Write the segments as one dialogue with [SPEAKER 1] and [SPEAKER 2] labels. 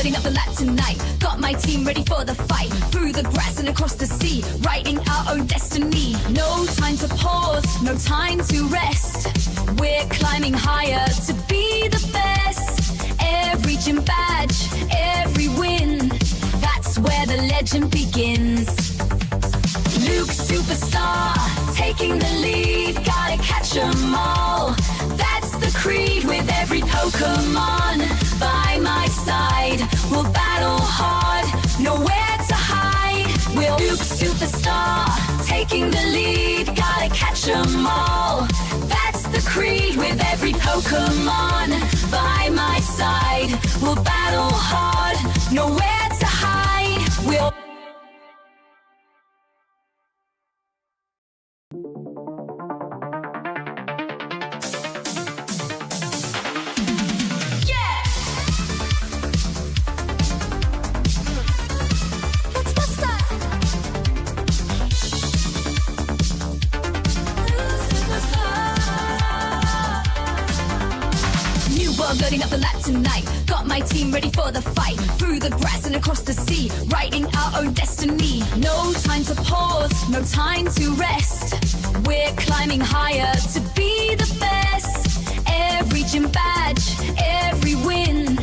[SPEAKER 1] loading up the lap tonight. Got my team ready for the fight. Through the grass and across the sea, writing our own destiny. No time to pause, no time to rest. We're climbing higher to be the best. Every gym badge, every win, that's where the legend begins. Luke superstar, taking the lead, gotta catch 'em all. That's the creed with every Pokémon by my side. We'll battle hard, nowhere to hide. We'll Luke superstar, taking the lead, gotta catch 'em all. That's the creed with every Pokémon by my side. We'll battle hard, nowhere to hide. We'll loading up the lap tonight. Got my team ready for the fight. Through the grass and across the sea, writing our own destiny. No time to pause, no time to rest. We're climbing higher to be the best. Every gym badge, every win,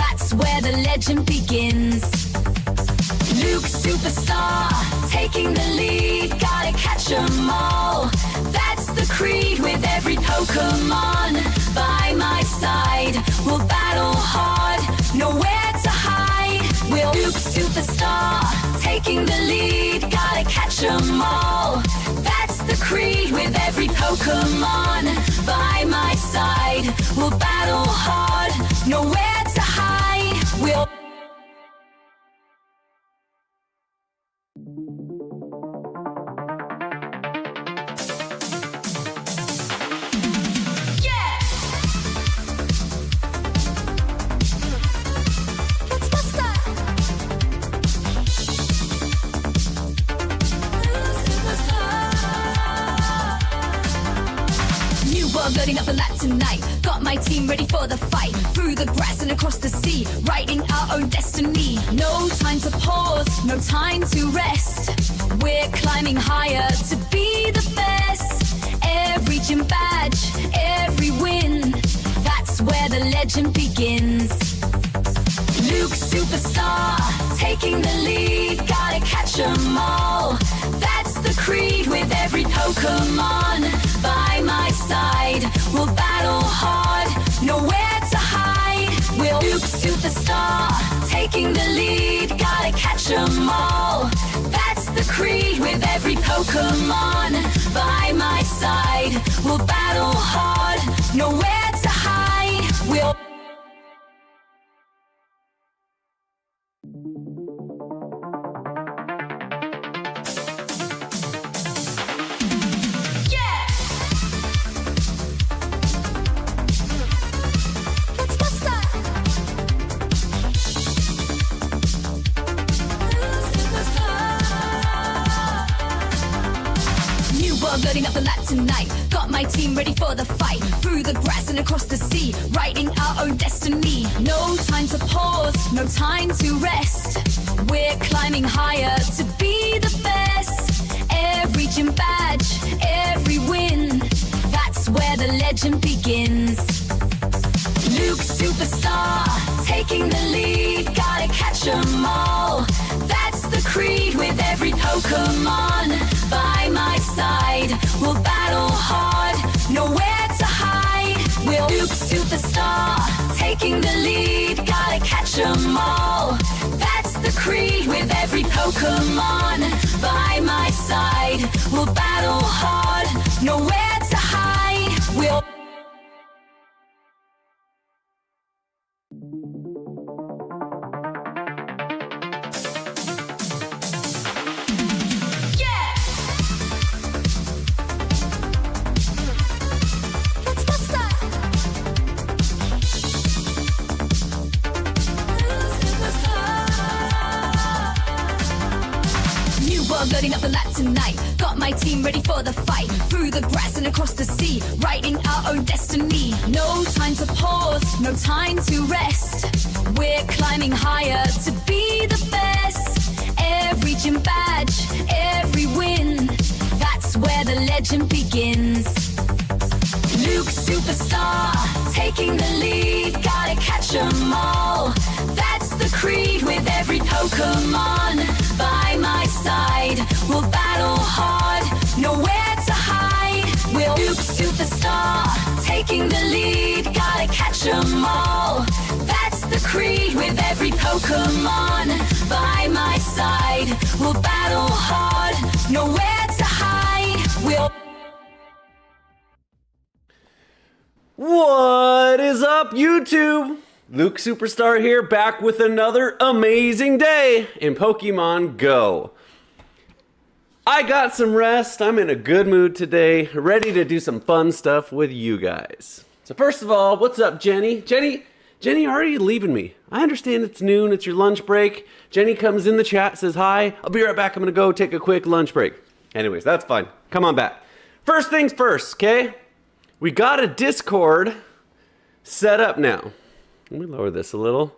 [SPEAKER 1] that's where the legend begins. Luke superstar, taking the lead, gotta catch 'em all. That's the creed with every Pokémon by my side. We'll battle hard, nowhere to hide. We'll Luke superstar, taking the lead, gotta catch 'em all. That's the creed with every Pokémon by my side. We'll battle hard, nowhere to hide. We'll loading up the lap tonight. Got my team ready for the fight. Through the grass and across the sea, writing our own destiny. No time to pause, no time to rest. We're climbing higher to be the best. Every gym badge, every win, that's where the legend begins. Luke superstar, taking the lead, gotta catch 'em all. That's the creed with every Pokémon by my side. We'll battle hard, nowhere to hide. We'll Luke superstar, taking the lead, gotta catch 'em all. That's the creed with every Pokémon by my side. We'll battle hard, nowhere to hide. We'll loading up the lap tonight. Got my team ready for the fight. Through the grass and across the sea, writing our own destiny. No time to pause, no time to rest. We're climbing higher to be the best. Every gym badge, every win, that's where the legend begins. Luke superstar, taking the lead, gotta catch 'em all. That's the creed with every Pokémon by my side. We'll battle hard, nowhere to hide. We'll Luke superstar, taking the lead, gotta catch 'em all. That's the creed with every Pokémon by my side. We'll battle hard, nowhere to hide. We'll loading up the lap tonight. Got got my team ready for the fight. Through the grass and across the sea, writing our own destiny. No time to pause, no time to rest. We're climbing higher to be the best. Every gym badge, every win, that's where the legend begins. Luke Superstar, taking the lead, gotta catch 'em all. That's the creed with every Pokémon by my side. We'll battle hard, nowhere to hide. We'll Luke Superstar, taking the lead, gotta catch 'em all. That's the creed with every Pokémon by my side. We'll battle hard, nowhere to hide. We'll
[SPEAKER 2] What is up, YouTube? Luke Superstar here, back with another amazing day in Pokemon Go. I got some rest, I'm in a good mood today, ready to do some fun stuff with you guys. So first of all, what's up, Jenny? Jenny, are you leaving me? I understand it's noon, it's your lunch break. Jenny comes in the chat, says hi. I'll be right back, I'm gonna go take a quick lunch break. Anyways, that's fine, come on back. First things first, okay? We got a Discord set up now. Let me lower this a little.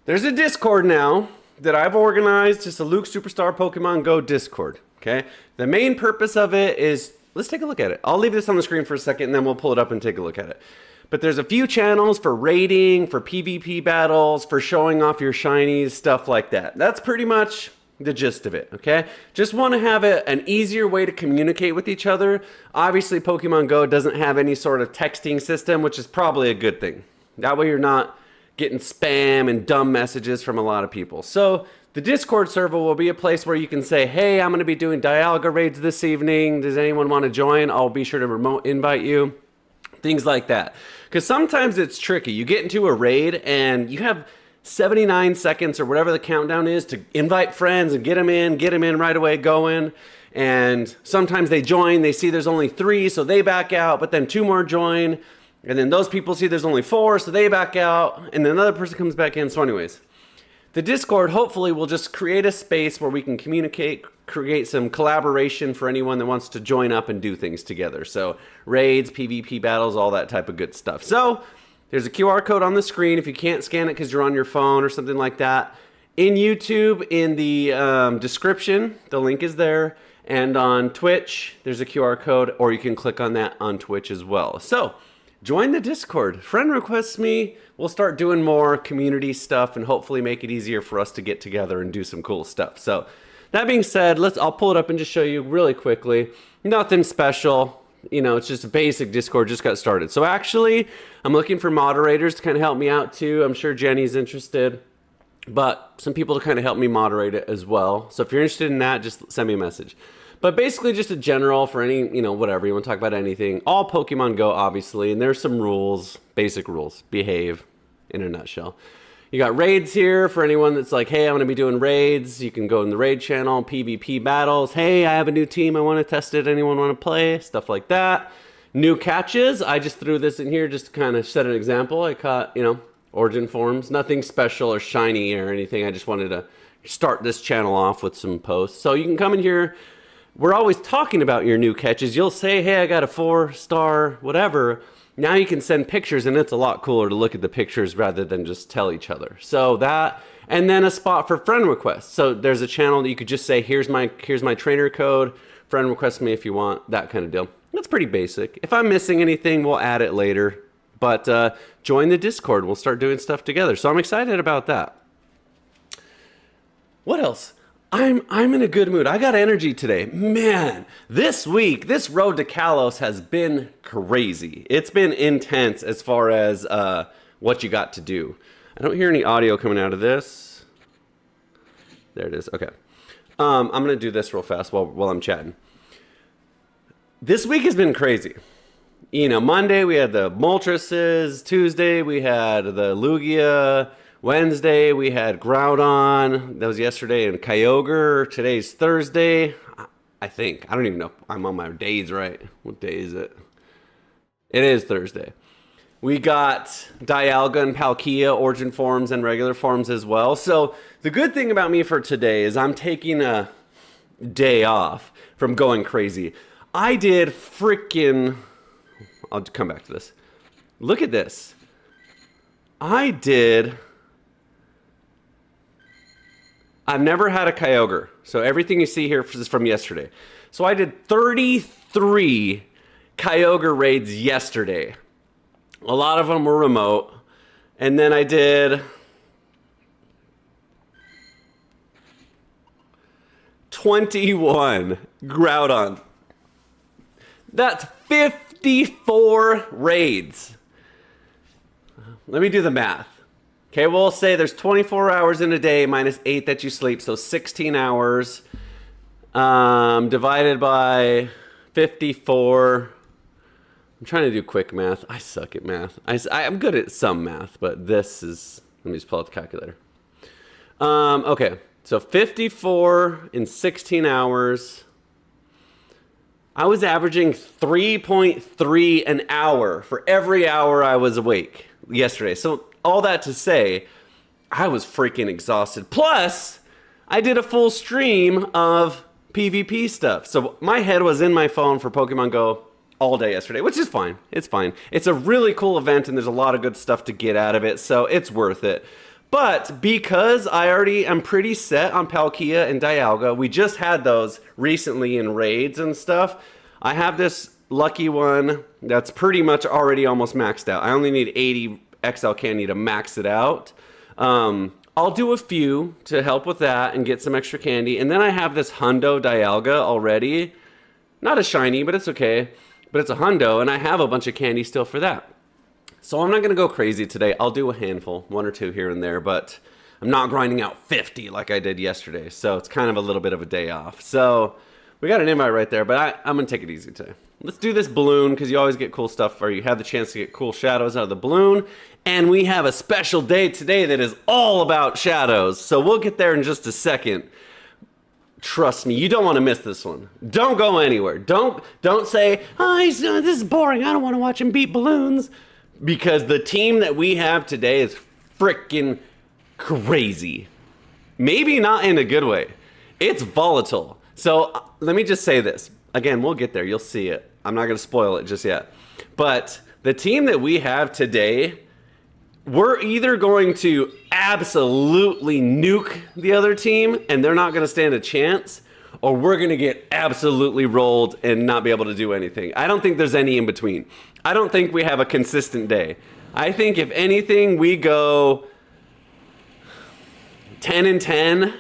[SPEAKER 2] There's a Discord now that I've organized, just a Luke Superstar Pokemon Go Discord, okay? The main purpose of it is, let's take a look at it. I'll leave this on the screen for a second and then we'll pull it up and take a look at it. But there's a few channels for raiding, for PvP battles, for showing off your shinies, stuff like that. That's pretty much the gist of it, okay? Just want to have an easier way to communicate with each other. Obviously, Pokemon Go doesn't have any sort of texting system, which is probably a good thing. That way you're not getting spam and dumb messages from a lot of people. So the Discord server will be a place where you can say, hey, I'm going to be doing Dialga raids this evening. Does anyone want to join? I'll be sure to remote invite you. Things like that. Because sometimes it's tricky. You get into a raid and you have 79 seconds or whatever the countdown is to invite friends and get them in right away going. And sometimes they join, they see there's only 3, so they back out, but then 2 more join. And then those people see there's only 4, so they back out. And then another person comes back in. So anyways, the Discord hopefully will just create a space where we can communicate, create some collaboration for anyone that wants to join up and do things together. So raids, PvP battles, all that type of good stuff. So there's a QR code on the screen if you can't scan it because you're on your phone or something like that. In YouTube, in the description, the link is there. And on Twitch, there's a QR code, or you can click on that on Twitch as well. So join the Discord. Friend requests me. We'll start doing more community stuff and hopefully make it easier for us to get together and do some cool stuff. So that being said, I'll pull it up and just show you really quickly. Nothing special. You know, it's just a basic Discord, just got started. So actually, I'm looking for moderators to kind of help me out too. I'm sure Jenny's interested, but some people to kind of help me moderate it as well. So if you're interested in that, just send me a message. But basically just a general for any, you know, whatever, you want to talk about anything. All Pokemon Go, obviously, and there's some rules, basic rules. Behave, in a nutshell. You got raids here for anyone that's like, hey, I'm going to be doing raids. You can go in the raid channel, PvP battles. Hey, I have a new team. I want to test it. Anyone want to play? Stuff like that. New catches. I just threw this in here just to kind of set an example. I caught, you know, origin forms. Nothing special or shiny or anything. I just wanted to start this channel off with some posts. So you can come in here. We're always talking about your new catches. You'll say, hey, I got a 4-star, whatever. Now you can send pictures, and it's a lot cooler to look at the pictures rather than just tell each other. So that, and then a spot for friend requests. So there's a channel that you could just say, here's my trainer code, friend request me if you want, that kind of deal. That's pretty basic. If I'm missing anything, we'll add it later. But join the Discord. We'll start doing stuff together. So I'm excited about that. What else? I'm in a good mood. I got energy today. Man, this week, this road to Kalos has been crazy. It's been intense as far as what you got to do. I don't hear any audio coming out of this. There it is. Okay. I'm going to do this real fast while I'm chatting. This week has been crazy. You know, Monday we had the Moltres. Tuesday we had the Lugia. Wednesday, we had Groudon. That was yesterday. And Kyogre. Today's Thursday. I think. I don't even know if I'm on my days right. What day is it? It is Thursday. We got Dialga and Palkia, origin forms and regular forms as well. So the good thing about me for today is I'm taking a day off from going crazy. I did freaking... I'll come back to this. Look at this. I've never had a Kyogre. So everything you see here is from yesterday. So I did 33 Kyogre raids yesterday. A lot of them were remote. And then I did 21 Groudon. That's 54 raids. Let me do the math. Okay, we'll say there's 24 hours in a day minus 8 that you sleep, so 16 hours divided by 54. I'm trying to do quick math. I suck at math. I'm good at some math, but this is... Let me just pull out the calculator. Okay, so 54 in 16 hours. I was averaging 3.3 an hour for every hour I was awake yesterday. So all that to say, I was freaking exhausted. Plus, I did a full stream of PvP stuff. So my head was in my phone for Pokemon Go all day yesterday, which is fine. It's fine. It's a really cool event and there's a lot of good stuff to get out of it. So it's worth it. But because I already am pretty set on Palkia and Dialga, we just had those recently in raids and stuff. I have this lucky one that's pretty much already almost maxed out. I only need 80 XL candy to max it out. I'll do a few to help with that and get some extra candy. And then I have this Hundo Dialga already. Not a shiny, but it's okay. But it's a Hundo, and I have a bunch of candy still for that. So I'm not going to go crazy today. I'll do a handful, 1 or 2 here and there, but I'm not grinding out 50 like I did yesterday. So it's kind of a little bit of a day off. So we got an invite right there, but I'm going to take it easy today. Let's do this balloon because you always get cool stuff, or you have the chance to get cool shadows out of the balloon. And we have a special day today that is all about shadows. So we'll get there in just a second. Trust me, you don't want to miss this one. Don't go anywhere. Don't say, oh, this is boring. I don't want to watch him beat balloons. Because the team that we have today is freaking crazy. Maybe not in a good way. It's volatile. So let me just say this. Again, we'll get there. You'll see it. I'm not going to spoil it just yet. But the team that we have today, we're either going to absolutely nuke the other team and they're not going to stand a chance, or we're going to get absolutely rolled and not be able to do anything. I don't think there's any in between. I don't think we have a consistent day. I think if anything, we go 10 and 10,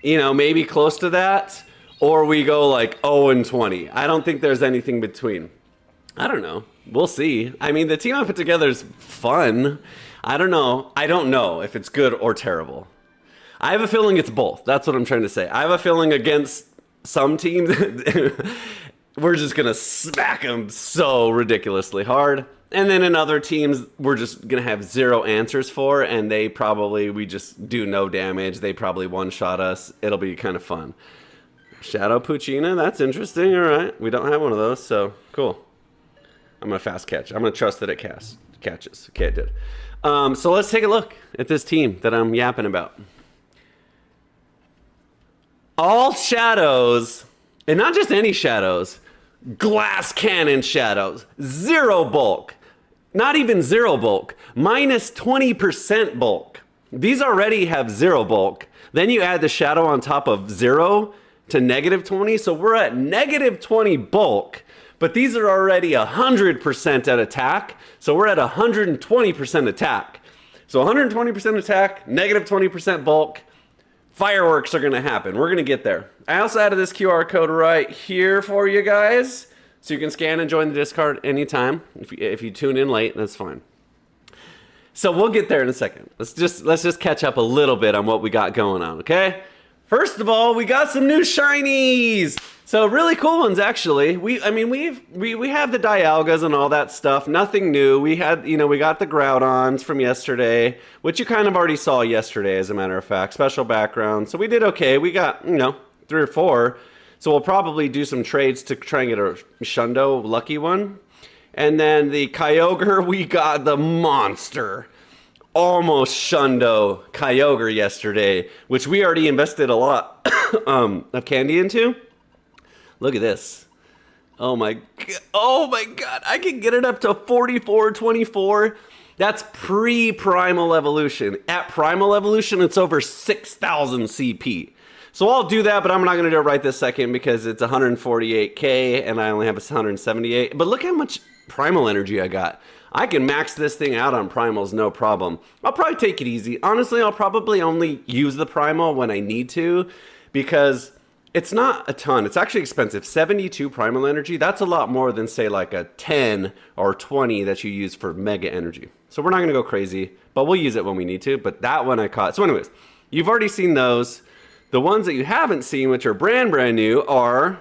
[SPEAKER 2] maybe close to that, or we go like 0 and 20. I don't think there's anything between. I don't know. We'll see. I mean, the team I put together is fun. I don't know. I don't know if it's good or terrible. I have a feeling it's both. That's what I'm trying to say. I have a feeling against some teams, we're just going to smack them so ridiculously hard. And then in other teams, we're just going to have 0 answers for, and we just do no damage. They probably one-shot us. It'll be kind of fun. Shadow Puccina, that's interesting. All right. We don't have one of those, so cool. I'm going to fast catch. I'm going to trust that it catches. Okay, it did. So let's take a look at this team that I'm yapping about. All shadows, and not just any shadows, glass cannon shadows, 0 bulk, not even 0 bulk, minus 20% bulk. These already have 0 bulk. Then you add the shadow on top of 0 to negative 20, so we're at negative 20 bulk, but these are already 100% at attack, so we're at 120% attack. So 120% attack, negative 20% bulk. Fireworks are going to happen. We're going to get there. I also added this QR code right here for you guys, so you can scan and join the Discord anytime. If you tune in late, that's fine. So we'll get there in a second. Let's just catch up a little bit on what we got going on, okay? First of all, we got some new shinies. So really cool ones, actually. We have the Dialgas and all that stuff. Nothing new. We got the Groudons from yesterday, which you kind of already saw yesterday, as a matter of fact. Special background. So we did okay. We got 3 or 4. So we'll probably do some trades to try and get a Shundo lucky one. And then the Kyogre, we got the monster. almost shundo Kyogre yesterday, which we already invested a lot of candy into. Look at this. Oh my god, I can get it up to 44-24. That's pre-Primal Evolution. At Primal Evolution, it's over 6,000 CP. So I'll do that, but I'm not going to do it right this second because it's 148k and I only have 178. But look how much Primal energy I got. I can max this thing out on Primals, no problem. I'll probably take it easy. Honestly, I'll probably only use the Primal when I need to because it's not a ton. It's actually expensive. 72 Primal energy, that's a lot more than, say, like a 10 or 20 that you use for Mega energy. So we're not going to go crazy, but we'll use it when we need to. But that one I caught. So anyways, you've already seen those. The ones that you haven't seen, which are brand new, are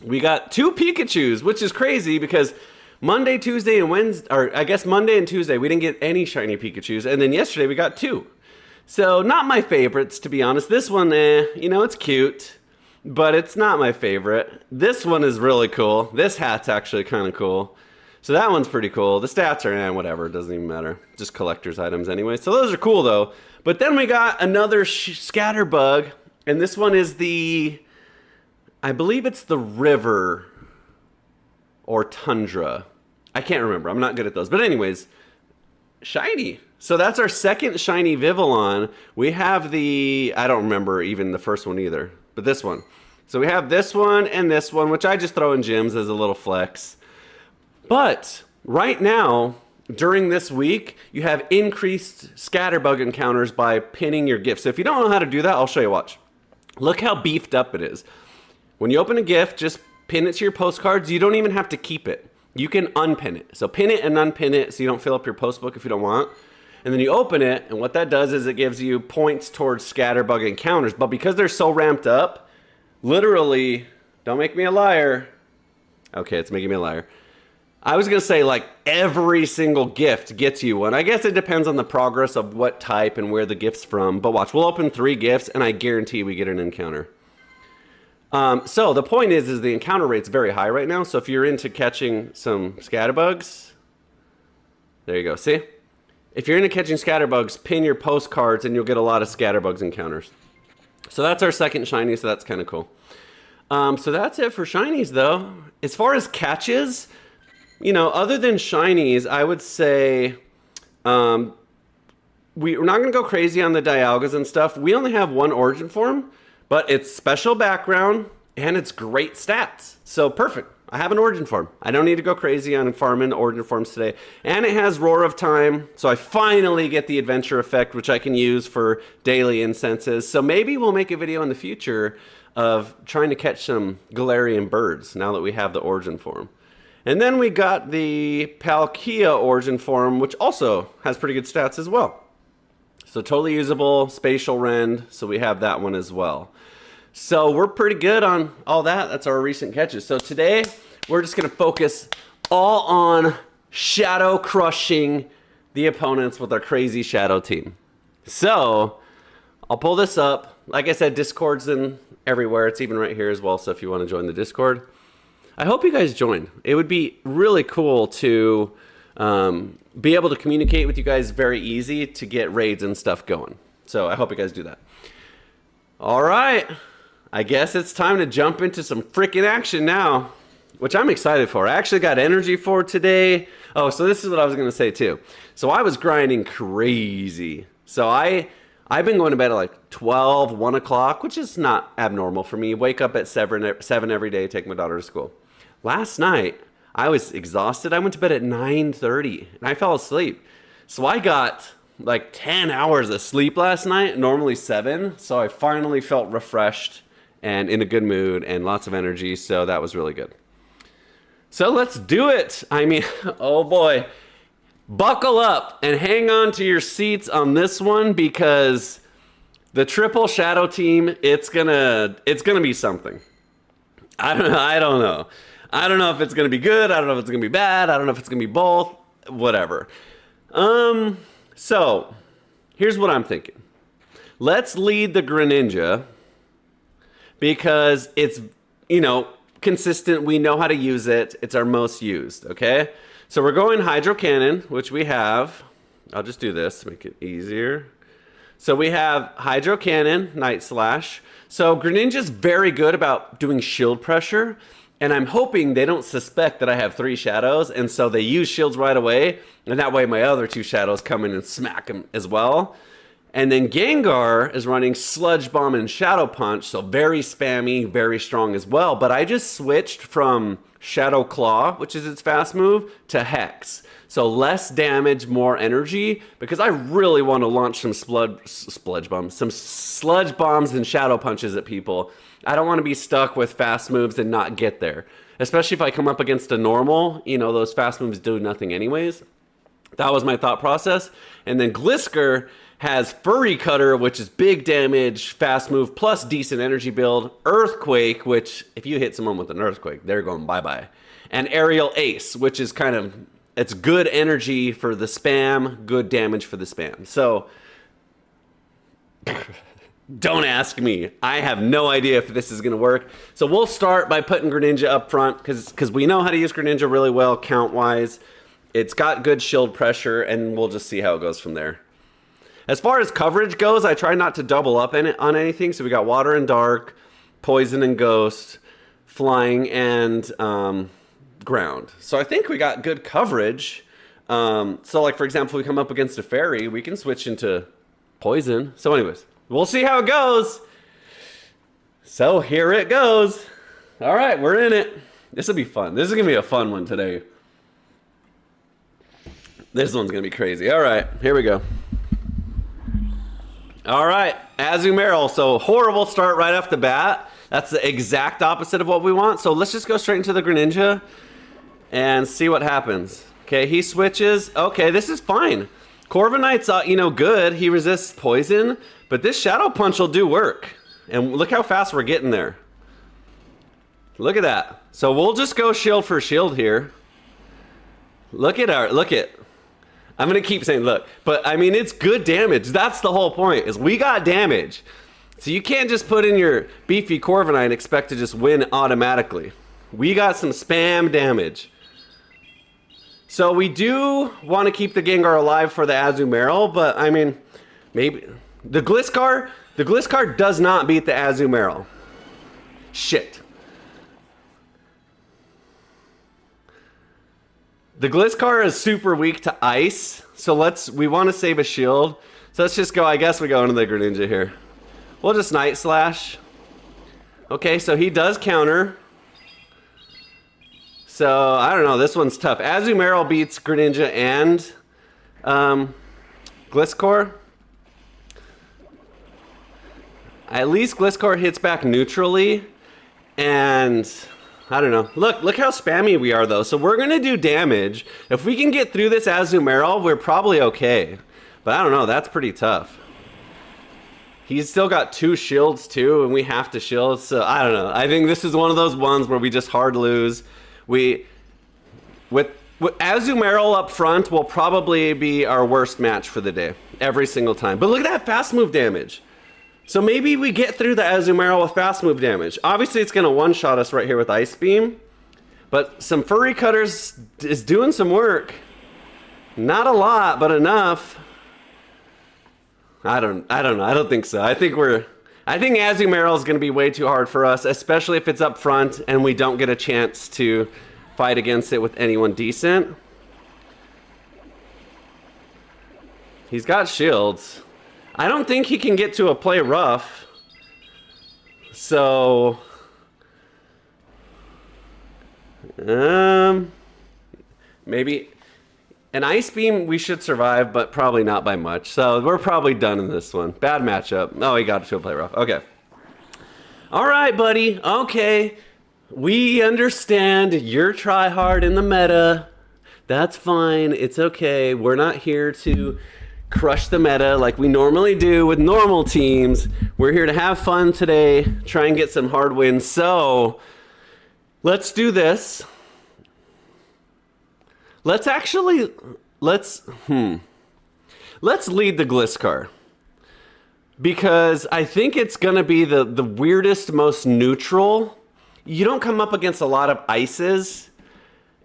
[SPEAKER 2] we got 2 Pikachus, which is crazy because Monday, Tuesday, and Wednesday, or I guess Monday and Tuesday, we didn't get any shiny Pikachus. And then yesterday we got 2. So not my favorites, to be honest. This one, you know, it's cute, but it's not my favorite. This one is really cool. This hat's actually kind of cool. So that one's pretty cool. The stats are, whatever. It doesn't even matter. Just collector's items anyway. So those are cool, though. But then we got another Scatterbug. And this one is the, I believe it's the River or Tundra. I can't remember. I'm not good at those. But anyways, shiny. So that's our second shiny Vivillon. We have the, I don't remember even the first one either, but this one. So we have this one and this one, which I just throw in gyms as a little flex. But right now, during this week, you have increased Scatterbug encounters by pinning your gift. So if you don't know how to do that, I'll show you. Watch. Look how beefed up it is. When you open a gift, just pin it to your postcards. You don't even have to keep it. You can unpin it. So pin it and unpin it so you don't fill up your post book if you don't want. And then you open it, and what that does is it gives you points towards Scatterbug encounters. But because they're so ramped up, literally, don't make me a liar. Okay, it's making me a liar. I was going to say, like, every single gift gets you one. I guess it depends on the progress of what type and where the gift's from. But watch, we'll open 3 gifts, and I guarantee we get an encounter. So the point is the encounter rate's very high right now. So if you're into catching some Scatterbugs, there you go. See? If you're into catching Scatterbugs, pin your postcards, and you'll get a lot of Scatterbugs encounters. So that's our second shiny, so that's kind of cool. So that's it for shinies, though. As far as catches, you know, other than shinies, I would say we're not going to go crazy on the Dialgas and stuff. We only have 1 origin form, but it's special background, and it's great stats. So perfect. I have an origin form. I don't need to go crazy on farming origin forms today. And it has Roar of Time, so I finally get the adventure effect, which I can use for daily incenses. So maybe we'll make a video in the future of trying to catch some Galarian birds now that we have the origin form. And then we got the Palkia origin form, which also has pretty good stats as well. So totally usable, spatial rend, so we have that one as well. So we're pretty good on all that. That's our recent catches. So today, we're just going to focus all on shadow crushing the opponents with our crazy shadow team. So I'll pull this up. Like I said, Discord's in everywhere. It's even right here as well. So if you want to join the Discord, I hope you guys join. It would be really cool to be able to communicate with you guys very easy to get raids and stuff going. So I hope you guys do that. All right. I guess it's time to jump into some freaking action now, which I'm excited for. I actually got energy for today. Oh, so this is what I was going to say too. So I was grinding crazy. So I've been going to bed at like 12, 1 o'clock, which is not abnormal for me. Wake up at 7 every day, take my daughter to school. Last night, I was exhausted. I went to bed at 9:30 and I fell asleep. So I got like 10 hours of sleep last night, normally 7. So I finally felt refreshed and in a good mood and lots of energy. So that was really good. So let's do it. I mean, oh boy, buckle up and hang on to your seats on this one because the triple shadow team, it's gonna be something. I don't know. I don't know if it's gonna be good. I don't know if it's gonna be bad. I don't know if it's gonna be both. Whatever. So here's what I'm thinking. Let's lead the Greninja because it's, you know, consistent. We know how to use it. It's our most used, okay? So we're going Hydro Cannon, which we have. I'll just do this to make it easier. So we have Hydro Cannon, Night Slash. So Greninja's very good about doing shield pressure, and I'm hoping they don't suspect that I have 3 shadows, and so they use shields right away, and that way my other 2 shadows come in and smack them as well. And then Gengar is running Sludge Bomb and Shadow Punch, so very spammy, very strong as well. But I just switched from Shadow Claw, which is its fast move, to Hex. So less damage, more energy, because I really want to launch some sludge bombs and Shadow Punches at people. I don't want to be stuck with fast moves and not get there. Especially if I come up against a normal, you know, those fast moves do nothing anyways. That was my thought process. And then Glisker has Furry Cutter, which is big damage, fast move, plus decent energy build. Earthquake, which if you hit someone with an Earthquake, they're going bye-bye. And Aerial Ace, which is kind of, it's good energy for the spam, good damage for the spam. So, don't ask me. I have no idea if this is going to work. So we'll start by putting Greninja up front, because we know how to use Greninja really well count-wise. It's got good shield pressure, and we'll just see how it goes from there. As far as coverage goes, I try not to double up on anything. So we got Water and Dark, Poison and Ghost, Flying, and Ground. So I think we got good coverage. So like, for example, if we come up against a Fairy, we can switch into Poison. So anyways, we'll see how it goes. So here it goes. All right, we're in it. This will be fun. This is going to be a fun one today. This one's going to be crazy. All right, here we go. All right, Azumarill. So horrible start right off the bat. That's the exact opposite of what we want. So let's just go straight into the Greninja and see what happens. Okay, he switches. Okay, this is fine. Corviknight's, good. He resists poison, but this Shadow Punch will do work. And look how fast we're getting there. Look at that. So we'll just go shield for shield here. Look at. I'm going to keep saying look, but I mean, it's good damage. That's the whole point, is we got damage. So you can't just put in your beefy Corviknight and expect to just win automatically. We got some spam damage. So we do want to keep the Gengar alive for the Azumarill, but I mean, maybe the Gliscor does not beat the Azumarill. Shit. The Gliscor is super weak to ice, so we want to save a shield. So let's just go, I guess we go into the Greninja here. We'll just Night Slash. Okay, so he does counter. So, I don't know, this one's tough. Azumarill beats Greninja and Gliscor. At least Gliscor hits back neutrally, and I don't know. Look how spammy we are, though. So we're going to do damage. If we can get through this Azumarill, we're probably okay. But I don't know. That's pretty tough. He's still got 2 shields, too, and we have to shield. So I don't know. I think this is one of those ones where we just hard lose. With Azumarill up front will probably be our worst match for the day. Every single time. But look at that fast move damage. So maybe we get through the Azumarill with fast move damage. Obviously, it's going to one-shot us right here with Ice Beam. But some Furry Cutters is doing some work. Not a lot, but enough. I don't know. I don't think so. I think Azumarill is going to be way too hard for us, especially if it's up front and we don't get a chance to fight against it with anyone decent. He's got shields. I don't think he can get to a play rough. So, maybe an Ice Beam we should survive, but probably not by much. So we're probably done in this one. Bad matchup. Oh, he got to a play rough. Okay. All right, buddy. Okay. We understand you're try hard in the meta. That's fine. It's okay. We're not here to crush the meta like we normally do with normal teams. We're here to have fun today, try and get some hard wins. So let's do this. Let's lead the Gliscor, because I think it's gonna be the weirdest, most neutral. You don't come up against a lot of ices,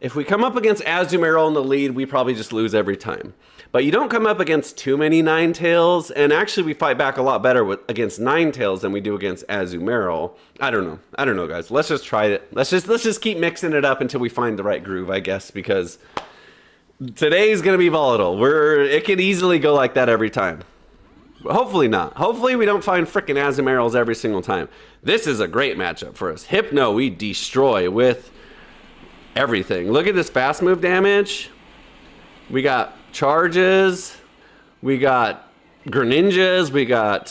[SPEAKER 2] If we come up against Azumarill in the lead, we probably just lose every time. But you don't come up against too many Ninetales, and actually we fight back a lot better against Ninetales than we do against Azumarill. I don't know, guys. Let's just try it. Let's just keep mixing it up until we find the right groove, I guess, because today's gonna be volatile. It could easily go like that every time. But hopefully not. Hopefully we don't find frickin' Azumarills every single time. This is a great matchup for us. Hypno, we destroy with everything. Look at this fast move damage. We got charges. We got Greninjas. We got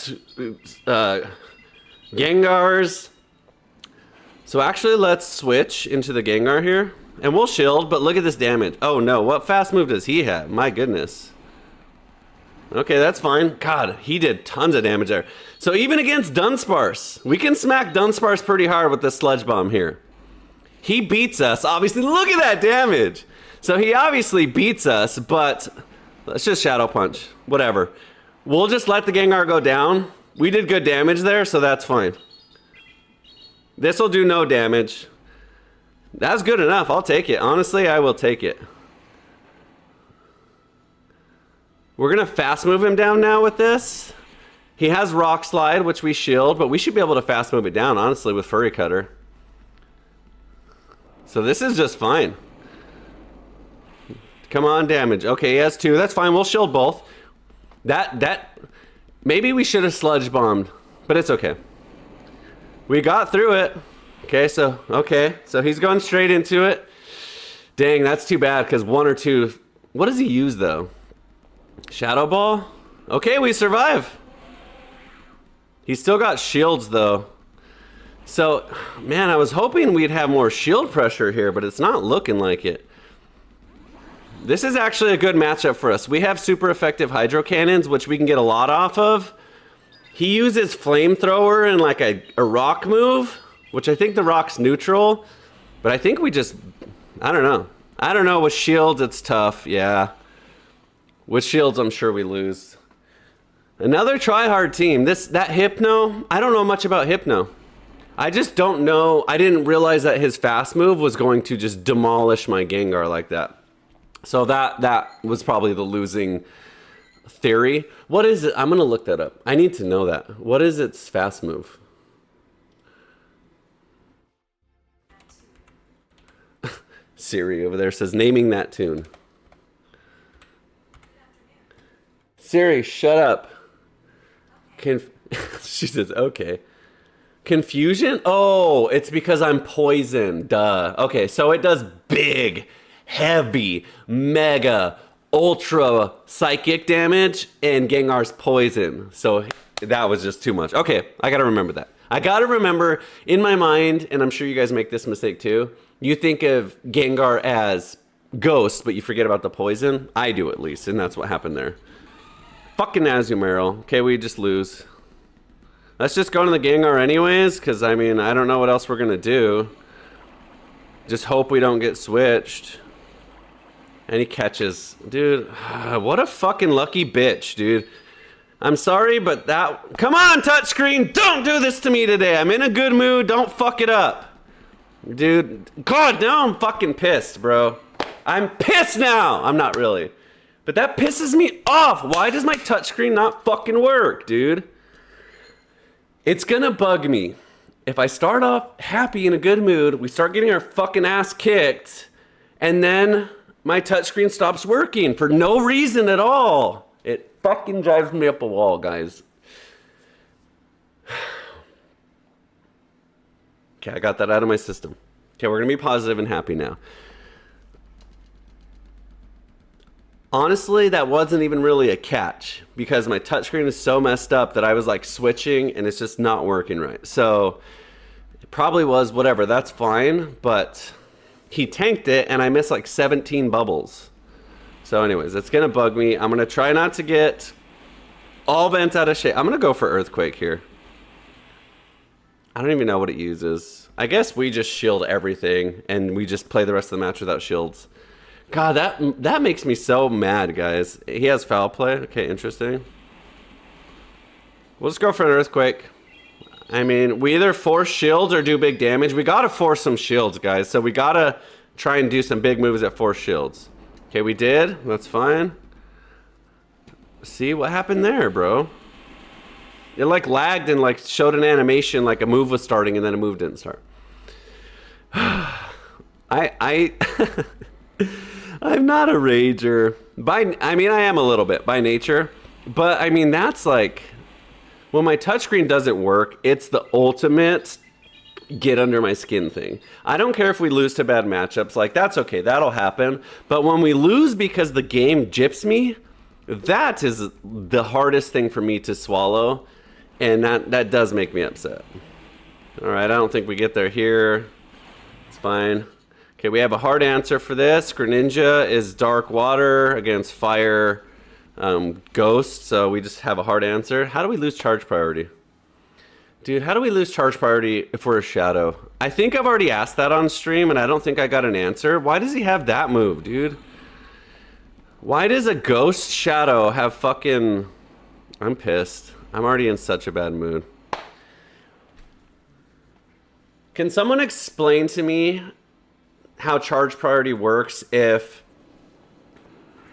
[SPEAKER 2] Gengars. So actually, let's switch into the Gengar here. And we'll shield, but look at this damage. Oh no, what fast move does he have? My goodness. Okay, that's fine. God, he did tons of damage there. So even against Dunsparce, we can smack Dunsparce pretty hard with this Sludge Bomb here. He beats us, obviously. Look at that damage. So he obviously beats us, but let's just Shadow Punch. Whatever. We'll just let the Gengar go down. We did good damage there, so that's fine. This will do no damage. That's good enough. I'll take it. Honestly, I will take it. We're going to fast move him down now with this. He has Rock Slide, which we shield, but we should be able to fast move it down, honestly, with Furry Cutter. So this is just fine. Come on, damage. Okay, he has 2. That's fine. We'll shield both. Maybe we should have Sludge Bombed, but it's okay. We got through it. Okay, so he's going straight into it. Dang, that's too bad, because 1 or 2... What does he use, though? Shadow Ball? Okay, we survive. He's still got shields, though. So, man, I was hoping we'd have more shield pressure here, but it's not looking like it. This is actually a good matchup for us. We have super effective Hydro Cannons, which we can get a lot off of. He uses Flamethrower and like a rock move, which I think the rock's neutral. But I think we just, I don't know. I don't know, with shields it's tough, yeah. With shields I'm sure we lose. Another try-hard team. That Hypno, I don't know much about Hypno. I just don't know. I didn't realize that his fast move was going to just demolish my Gengar like that. So that was probably the losing theory. What is it? I'm going to look that up. I need to know that. What is its fast move? Siri over there says, naming that tune. Siri, shut up. She says, okay. Confusion? Oh, it's because I'm poisoned. Duh. Okay, so it does big, heavy, mega, ultra psychic damage, and Gengar's poison. So that was just too much. Okay, I gotta remember that. I gotta remember in my mind, and I'm sure you guys make this mistake too, you think of Gengar as ghost, but you forget about the poison. I do at least, and that's what happened there. Fucking Azumarill. Okay, we just lose. Let's just go to the Gengar anyways, because, I mean, I don't know what else we're going to do. Just hope we don't get switched. And he catches. Dude, what a fucking lucky bitch, dude. I'm sorry, but that... Come on, touchscreen! Don't do this to me today! I'm in a good mood, don't fuck it up. Dude, God, now I'm fucking pissed, bro. I'm pissed now! I'm not really. But that pisses me off! Why does my touchscreen not fucking work, dude? It's gonna bug me. If I start off happy in a good mood, we start getting our fucking ass kicked, and then my touchscreen stops working for no reason at all. It fucking drives me up a wall, guys. Okay, I got that out of my system. Okay, we're gonna be positive and happy now. Honestly, that wasn't even really a catch because my touchscreen is so messed up that I was like switching and it's just not working right. So it probably was whatever, that's fine, but he tanked it and I missed like 17 bubbles. So anyways, it's gonna bug me. I'm gonna try not to get all bent out of shape. I'm gonna go for Earthquake here. I don't even know what it uses. I guess we just shield everything and we just play the rest of the match without shields. God, that makes me so mad, guys. He has foul play. Okay, interesting. We'll just go for an Earthquake. I mean, we either force shields or do big damage. We gotta force some shields, guys. So we gotta try and do some big moves at 4 shields. Okay, we did. That's fine. See what happened there, bro? It like lagged and like showed an animation like a move was starting and then a move didn't start. I'm not a rager. I mean, I am a little bit by nature, but I mean, that's like when my touchscreen doesn't work, it's the ultimate get under my skin thing. I don't care if we lose to bad matchups, like that's okay, that'll happen. But when we lose because the game gyps me, that is the hardest thing for me to swallow, and that does make me upset. All right, I don't think we get there here. It's fine. Okay, we have a hard answer for this. Greninja is dark water against fire ghost, so we just have a hard answer. How do we lose charge priority? Dude, how do we lose charge priority if we're a shadow? I think I've already asked that on stream, and I don't think I got an answer. Why does he have that move, dude? Why does a ghost shadow have fucking... I'm pissed. I'm already in such a bad mood. Can someone explain to me how charge priority works if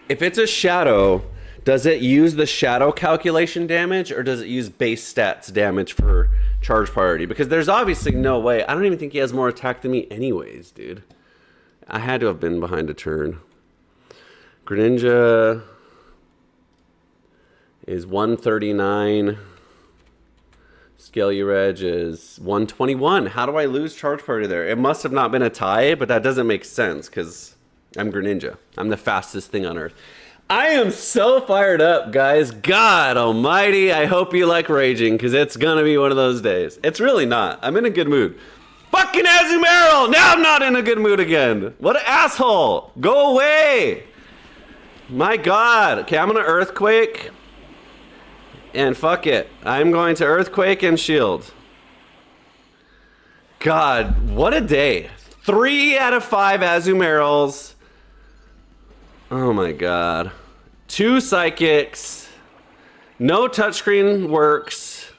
[SPEAKER 2] it's a shadow, does it use the shadow calculation damage or does it use base stats damage for charge priority? Because there's obviously no way. I don't even think he has more attack than me anyways, dude. I had to have been behind a turn. Greninja is 139. Scalyureg is 121. How do I lose charge priority there? It must have not been a tie, but that doesn't make sense because I'm Greninja. I'm the fastest thing on Earth. I am so fired up, guys. God almighty, I hope you like raging because it's going to be one of those days. It's really not. I'm in a good mood. Fucking Azumarill! Now I'm not in a good mood again. What an asshole. Go away. My God. Okay, I'm going to Earthquake. And fuck it. I'm going to Earthquake and Shield. God, what a day. 3 out of 5 Azumarills. Oh my God. 2 Psychics. No touchscreen works.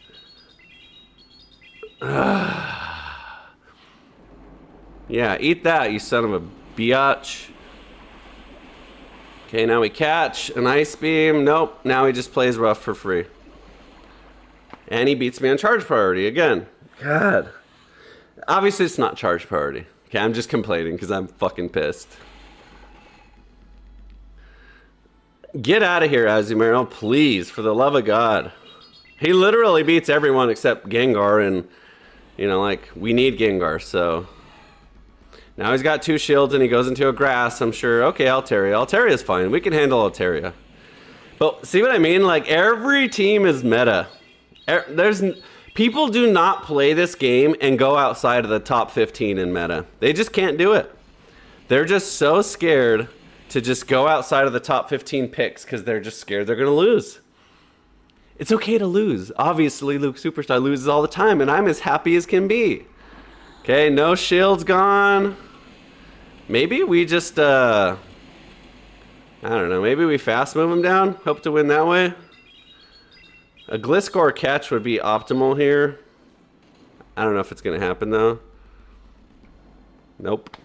[SPEAKER 2] Yeah, eat that, you son of a biatch. Okay, now we catch an Ice Beam. Nope, now he just plays rough for free. And he beats me on charge priority again. God. Obviously, it's not charge priority. Okay, I'm just complaining because I'm fucking pissed. Get out of here, Azumarill, please, for the love of God. He literally beats everyone except Gengar, and, you know, like, we need Gengar, so... Now he's got 2 shields, and he goes into a grass, I'm sure. Okay, Altaria. Altaria's fine. We can handle Altaria. But see what I mean? Like, every team is meta. People do not play this game and go outside of the top 15 in meta. They just can't do it. They're just so scared to just go outside of the top 15 picks because they're just scared they're going to lose. It's okay to lose. Obviously, Luke Superstar loses all the time, and I'm as happy as can be. Okay, no shields gone. Maybe we just, I don't know, maybe we fast move him down? Hope to win that way? A Gliscor catch would be optimal here. I don't know if it's going to happen, though. Nope.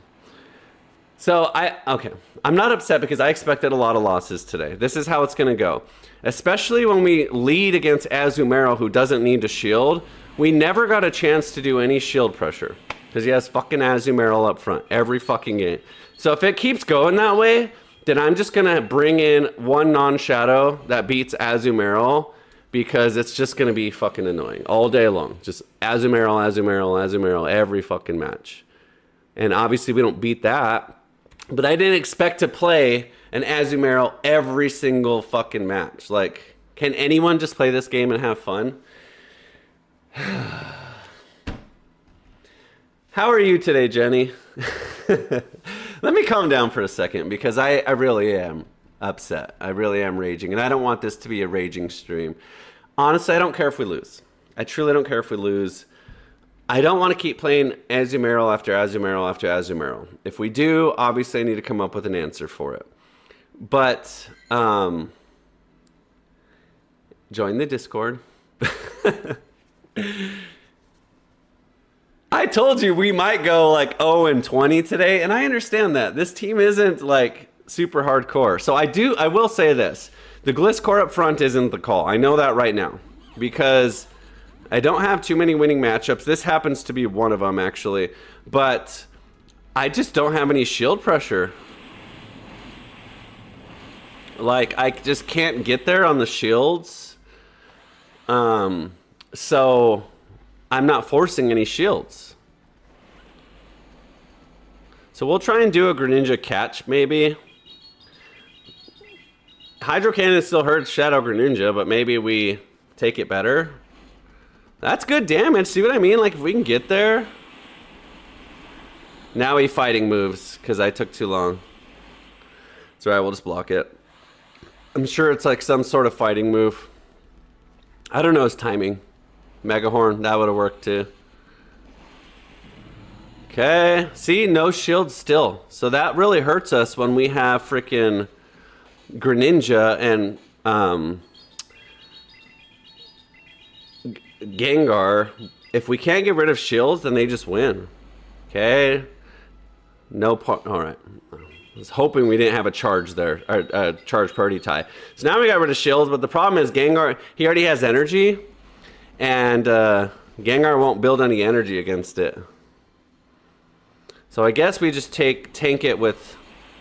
[SPEAKER 2] So, okay. I'm not upset because I expected a lot of losses today. This is how it's going to go. Especially when we lead against Azumarill, who doesn't need to shield. We never got a chance to do any shield pressure. Because he has fucking Azumarill up front every fucking game. So if it keeps going that way, then I'm just going to bring in one non-shadow that beats Azumarill. Because it's just going to be fucking annoying all day long. Just Azumarill, Azumarill, Azumarill every fucking match. And obviously we don't beat that. But I didn't expect to play an Azumarill every single fucking match. Like, can anyone just play this game and have fun? How are you today, Jenny? Let me calm down for a second because I really am upset. I really am raging. And I don't want this to be a raging stream. Honestly, I don't care if we lose. I truly don't care if we lose. I don't want to keep playing Azumarill after Azumarill after Azumarill. If we do, obviously I need to come up with an answer for it. But, join the Discord. I told you we might go like 0-20 today, and I understand that. This team isn't like super hardcore. So I will say this. The Gliscor up front isn't the call. I know that right now. Because I don't have too many winning matchups. This happens to be one of them, actually. But I just don't have any shield pressure. Like, I just can't get there on the shields. So I'm not forcing any shields. So we'll try and do a Greninja catch, maybe. Hydro Cannon still hurts Shadow Greninja, but maybe we take it better. That's good damage. See what I mean? Like, if we can get there. Now he fighting moves, because I took too long. It's alright, we'll just block it. I'm sure it's like some sort of fighting move. I don't know his timing. Mega Horn, that would have worked too. Okay, see, no shield still. So that really hurts us when we have freaking Greninja and Gengar. If we can't get rid of shields, then they just win. Okay, no part. All right. I was hoping we didn't have a charge there, or a charge priority tie. So now we got rid of shields, but the problem is Gengar, he already has energy, and Gengar won't build any energy against it. So I guess we just tank it with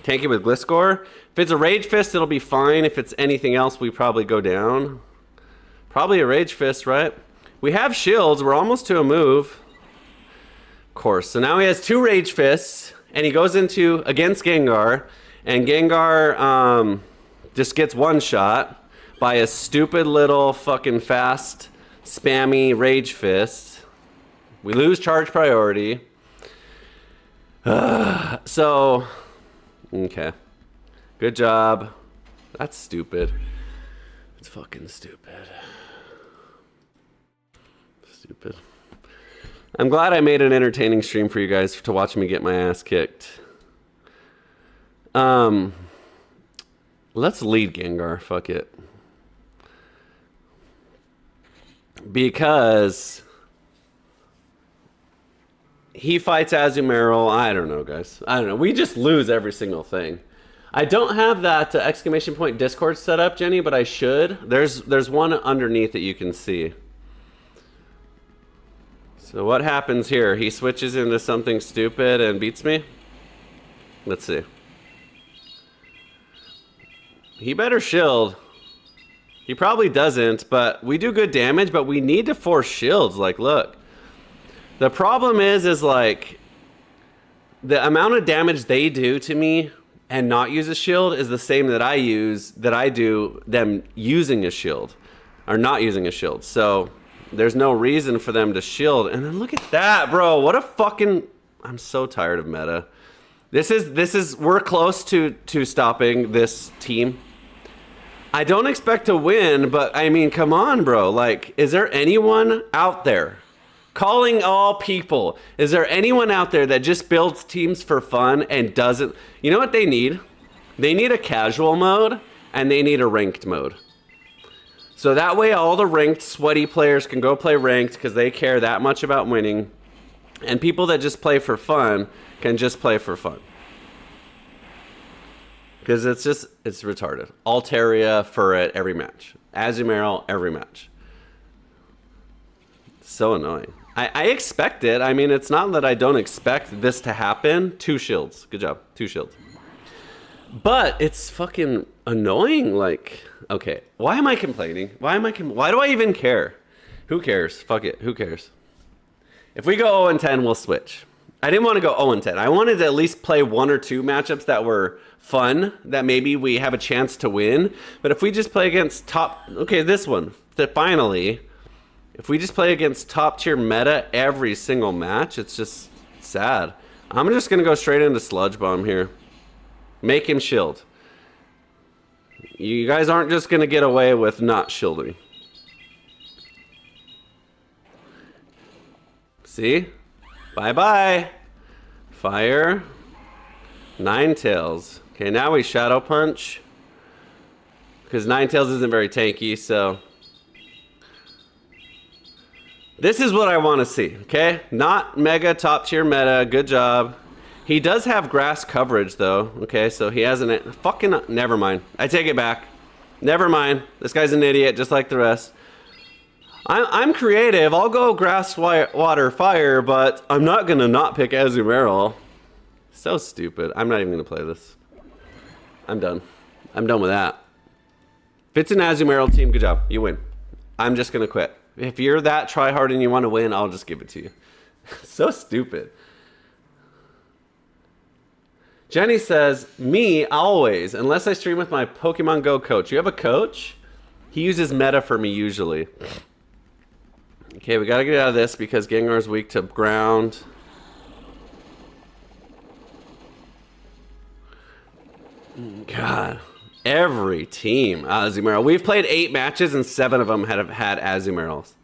[SPEAKER 2] Gliscor. If it's a Rage Fist, it'll be fine. If it's anything else, we probably go down. Probably a Rage Fist, right? We have shields. We're almost to a move. Of course. So now he has 2 Rage Fists. And he goes into against Gengar, and Gengar just gets one shot by a stupid little fucking fast, spammy Rage Fist. We lose charge priority. So, okay. Good job. That's stupid. It's fucking stupid. Stupid. I'm glad I made an entertaining stream for you guys to watch me get my ass kicked. Let's lead Gengar. Fuck it. Because he fights Azumarill. I don't know, guys. I don't know. We just lose every single thing. I don't have that exclamation point Discord set up, Jenny, but I should. There's one underneath that you can see. So what happens here? He switches into something stupid and beats me? Let's see. He better shield. He probably doesn't, but we do good damage, but we need to force shields. Like, look. The problem is like, the amount of damage they do to me and not use a shield is the same that I do them using a shield. Or not using a shield. So there's no reason for them to shield. And then look at that, bro. What a fucking... I'm so tired of meta. We're close to stopping this team. I don't expect to win, but I mean, come on, bro. Like, is there anyone out there, calling all people, is there anyone out there that just builds teams for fun and doesn't... You know what they need? They need a casual mode, and they need a ranked mode. So that way all the ranked, sweaty players can go play ranked because they care that much about winning. And people that just play for fun can just play for fun. Because it's retarded. Altaria, Furret, every match. Azumarill, every match. So annoying. I expect it. I mean, it's not that I don't expect this to happen. 2 shields. Good job. 2 shields. But it's fucking annoying. Like... Okay, why am I complaining? Why do I even care? Who cares? Fuck it, who cares? If we go 0-10, we'll switch. I didn't want to go 0-10. I wanted to at least play 1 or 2 matchups that were fun, that maybe we have a chance to win. But if we just play against top... Okay, this one, that finally... If we just play against top tier meta every single match, it's just sad. I'm just going to go straight into Sludge Bomb here. Make him shield. You guys aren't just going to get away with not shielding. See? Bye-bye. Fire. Ninetales. Okay, now we Shadow Punch. Because Ninetales isn't very tanky, so... This is what I want to see, okay? Not mega top tier meta. Good job. He does have grass coverage, though. Okay, so he has an... Fucking... Never mind. I take it back. Never mind. This guy's an idiot, just like the rest. I'm creative. I'll go grass, water, fire, but I'm not going to not pick Azumarill. So stupid. I'm not even going to play this. I'm done. I'm done with that. If it's an Azumarill team, good job. You win. I'm just going to quit. If you're that try hard and you want to win, I'll just give it to you. So stupid. Jenny says, me, always, unless I stream with my Pokemon Go coach. You have a coach? He uses meta for me, usually. Okay, we got to get out of this because Gengar's weak to ground. God. Every team, Azumarill. We've played 8 matches and 7 of them have had Azumarills.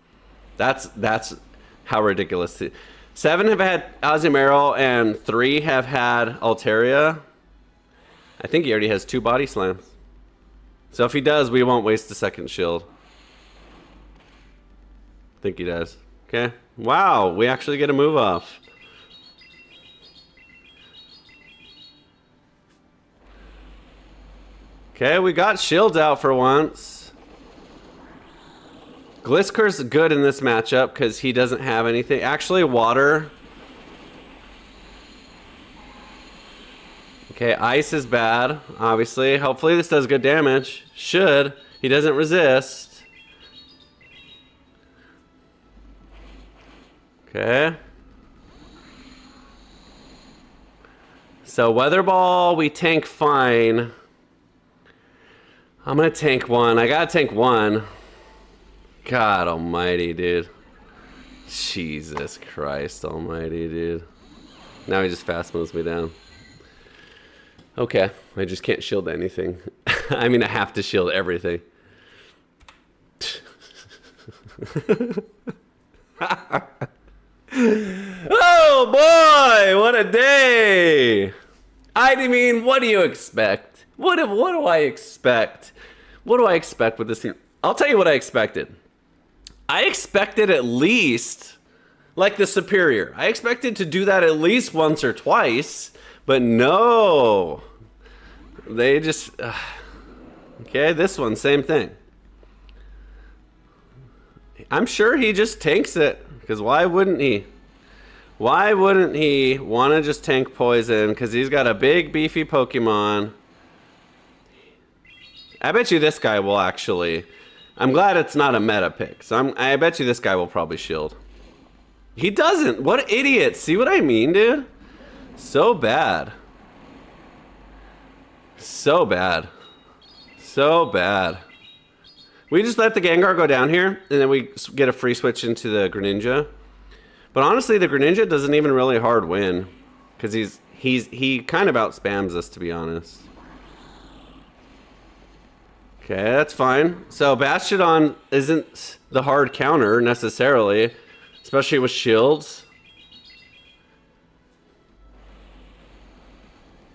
[SPEAKER 2] That's how ridiculous. 7 have had Azumarill and 3 have had Altaria. I think he already has 2 body slams. So if he does, we won't waste a second shield. I think he does. Okay. Wow, we actually get a move off. Okay, we got shields out for once. Gliscor's good in this matchup because he doesn't have anything. Actually, water. Okay, ice is bad, obviously. Hopefully this does good damage. Should. He doesn't resist. Okay. So Weather Ball, we tank fine. I'm gonna tank 1. I gotta tank 1. God almighty, dude. Jesus Christ almighty, dude. Now he just fast moves me down. Okay, I just can't shield anything. I mean, I have to shield everything. Oh boy, what a day! I mean, what do you expect? What do I expect? What do I expect with this team? I'll tell you what I expected. I expected at least, like the Superior. I expected to do that at least once or twice, but no. They just... okay, this one, same thing. I'm sure he just tanks it, because why wouldn't he? Why wouldn't he want to just tank poison? Because he's got a big, beefy Pokemon. I bet you this guy will actually... I'm glad it's not a meta pick. So I bet you this guy will probably shield. He doesn't. What an idiot. See what I mean, dude? So bad. So bad. So bad. We just let the Gengar go down here, and then we get a free switch into the Greninja. But honestly, the Greninja doesn't even really hard win. Because he kind of out-spams us, to be honest. Okay, that's fine. So Bastiodon isn't the hard counter, necessarily. Especially with shields.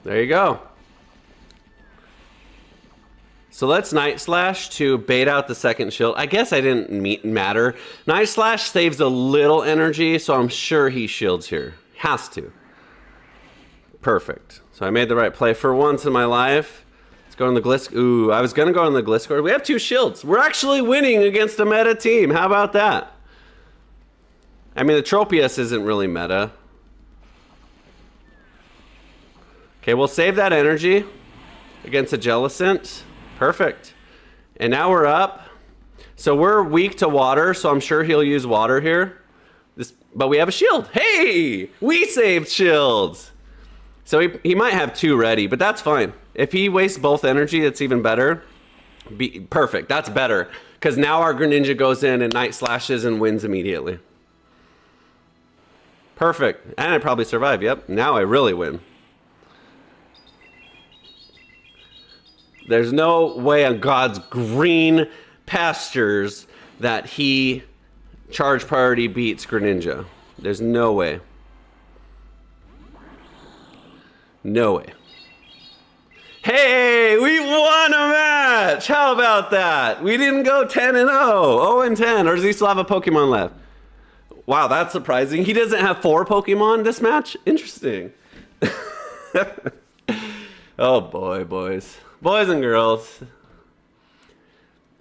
[SPEAKER 2] There you go. So let's Night Slash to bait out the second shield. I guess I didn't matter. Night Slash saves a little energy, so I'm sure he shields here. Has to. Perfect. So I made the right play for once in my life. Let's go on the Gliscor. Ooh, I was going to go on the Gliscor. We have 2 shields. We're actually winning against a meta team. How about that? I mean, the Tropius isn't really meta. Okay, we'll save that energy against a Jellicent. Perfect. And now we're up. So we're weak to water, so I'm sure he'll use water here. But we have a shield. Hey! We saved shields! So he might have 2 ready, but that's fine. If he wastes both energy, it's even better. Perfect. That's better. Because now our Greninja goes in and Night Slashes and wins immediately. Perfect. And I probably survive. Yep. Now I really win. There's no way on God's green pastures that he charge priority beats Greninja. There's no way. No way. Hey, we won a match! How about that? We didn't go 10-0. 0-10. Or does he still have a Pokemon left? Wow, that's surprising. He doesn't have 4 Pokemon this match? Interesting. Oh boy, boys. Boys and girls.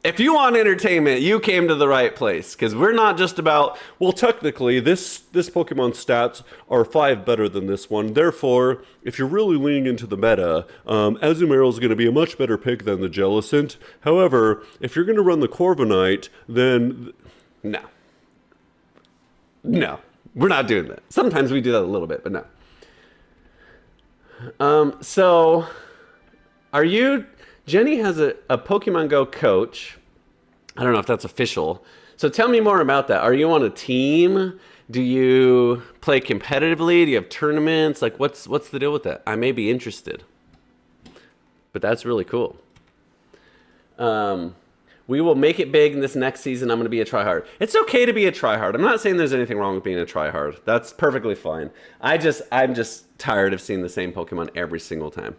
[SPEAKER 2] If you want entertainment, you came to the right place. Because we're not just about, well, technically, this Pokemon's stats are 5 better than this one. Therefore, if you're really leaning into the meta, Azumarill is going to be a much better pick than the Jellicent. However, if you're going to run the Corviknight, then... No. No. We're not doing that. Sometimes we do that a little bit, but no. So, are you... Jenny has a Pokemon Go coach. I don't know if that's official. So tell me more about that. Are you on a team? Do you play competitively? Do you have tournaments? Like, what's the deal with that? I may be interested. But that's really cool. We will make it big in this next season. I'm going to be a tryhard. It's okay to be a tryhard. I'm not saying there's anything wrong with being a tryhard. That's perfectly fine. I'm just tired of seeing the same Pokemon every single time.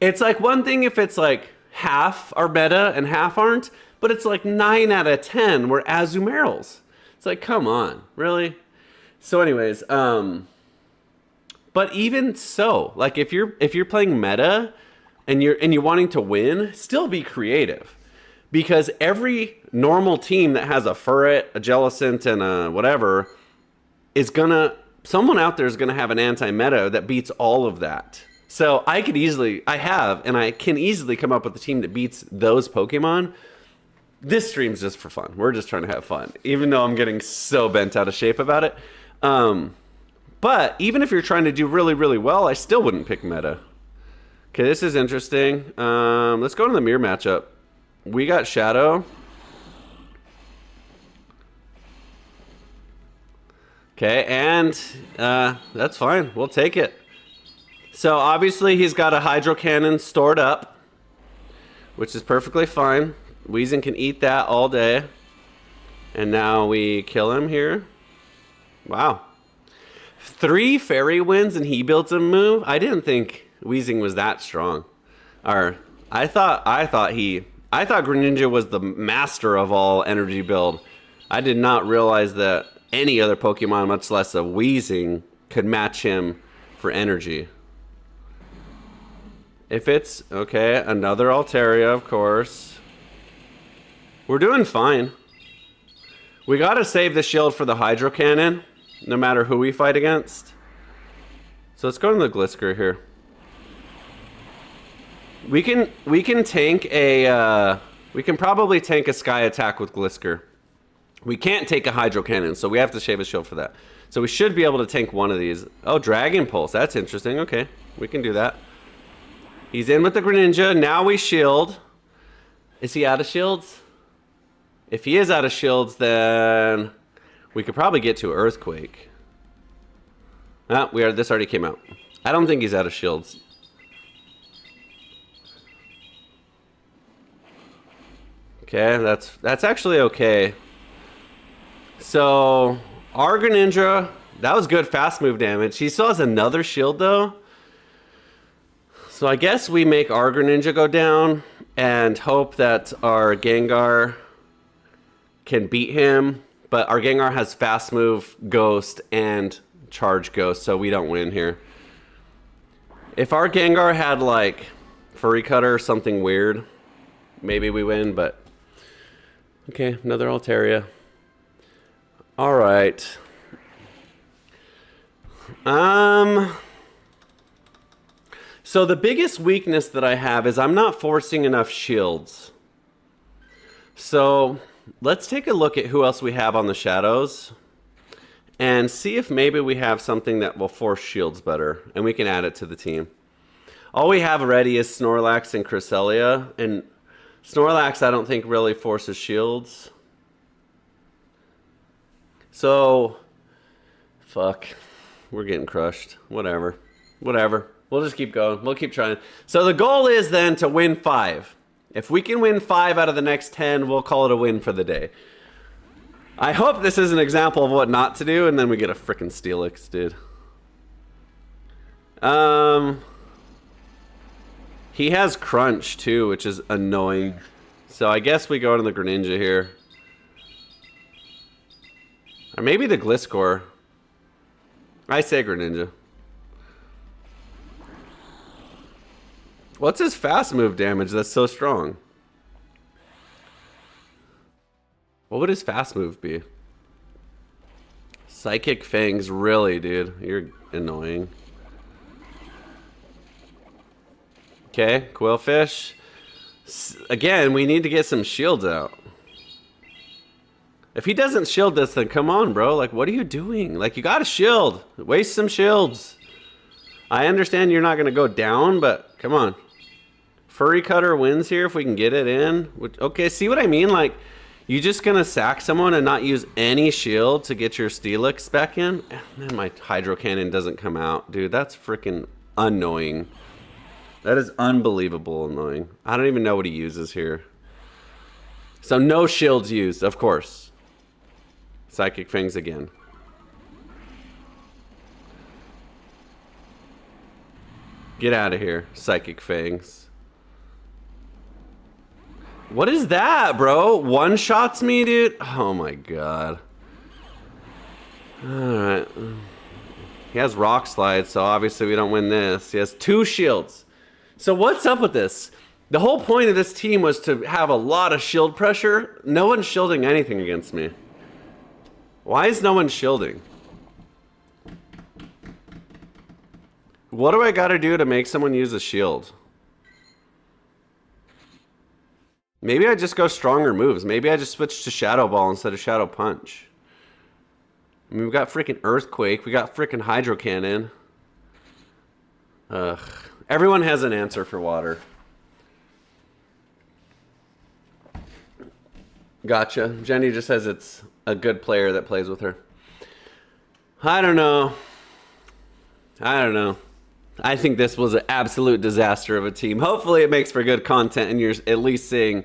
[SPEAKER 2] It's like one thing if it's like half are meta and half aren't, but it's like 9 out of 10 were Azumarils. It's like, come on, really? So anyways, but even so, like if you're playing meta and you're wanting to win, still be creative. Because every normal team that has a Furret, a Jellicent, and a whatever someone out there is gonna have an anti-meta that beats all of that. So I can easily come up with a team that beats those Pokemon. This stream's just for fun. We're just trying to have fun, even though I'm getting so bent out of shape about it. But even if you're trying to do really, really well, I still wouldn't pick meta. Okay, this is interesting. Let's go to the mirror matchup. We got Shadow. Okay, and that's fine. We'll take it. So obviously he's got a Hydro Cannon stored up, which is perfectly fine. Weezing can eat that all day. And now we kill him here. Wow. 3 Fairy Winds and he builds a move? I didn't think Weezing was that strong. Or I thought Greninja was the master of all energy build. I did not realize that any other Pokemon, much less a Weezing, could match him for energy. If it's, okay, another Altaria, of course. We're doing fine. We gotta save the shield for the Hydro Cannon, no matter who we fight against. So let's go to the Glisker here. We can tank we can probably tank a Sky Attack with Glisker. We can't take a Hydro Cannon, so we have to save a shield for that. So we should be able to tank one of these. Oh, Dragon Pulse, that's interesting. Okay, we can do that. He's in with the Greninja. Now we shield. Is he out of shields? If he is out of shields, then we could probably get to Earthquake. Ah, this already came out. I don't think he's out of shields. Okay, that's actually okay. So, our Greninja, that was good fast move damage. He still has another shield though. So I guess we make our Greninja go down and hope that our Gengar can beat him. But our Gengar has fast move, Ghost, and Charge Ghost, so we don't win here. If our Gengar had like Furry Cutter or something weird, maybe we win, but... Okay, another Altaria. Alright. So the biggest weakness that I have is I'm not forcing enough shields. So let's take a look at who else we have on the shadows and see if maybe we have something that will force shields better and we can add it to the team. All we have already is Snorlax and Cresselia, and Snorlax I don't think really forces shields. So, fuck, we're getting crushed. Whatever. We'll just keep going. We'll keep trying. So the goal is then to win 5. If we can win 5 out of the next 10, we'll call it a win for the day. I hope this is an example of what not to do, and then we get a frickin' Steelix, dude. He has Crunch, too, which is annoying. So I guess we go to the Greninja here. Or maybe the Gliscor. I say Greninja. What's his fast move damage that's so strong? What would his fast move be? Psychic Fangs, really, dude. You're annoying. Okay, Quillfish. Again, we need to get some shields out. If he doesn't shield this, then come on, bro. Like, what are you doing? Like, you got a shield. Waste some shields. I understand you're not going to go down, but come on. Furry Cutter wins here if we can get it in. Okay, see what I mean? Like, you just going to sack someone and not use any shield to get your Steelix back in? Man, my Hydro Cannon doesn't come out. Dude, that's freaking annoying. That is unbelievable annoying. I don't even know what he uses here. So no shields used, of course. Psychic Fangs again. Get out of here, Psychic Fangs. What is that, bro? One shots me, dude? Oh my god. Alright. He has Rock Slide, so obviously we don't win this. He has 2 shields. So what's up with this? The whole point of this team was to have a lot of shield pressure. No one's shielding anything against me. Why is no one shielding? What do I gotta do to make someone use a shield? Maybe I just go stronger moves. Maybe I just switch to Shadow Ball instead of Shadow Punch. I mean, we got freaking Earthquake. We got freaking Hydro Cannon. Ugh. Everyone has an answer for water. Gotcha. Jenny just says it's a good player that plays with her. I don't know. I think this was an absolute disaster of a team. Hopefully it makes for good content and you're at least seeing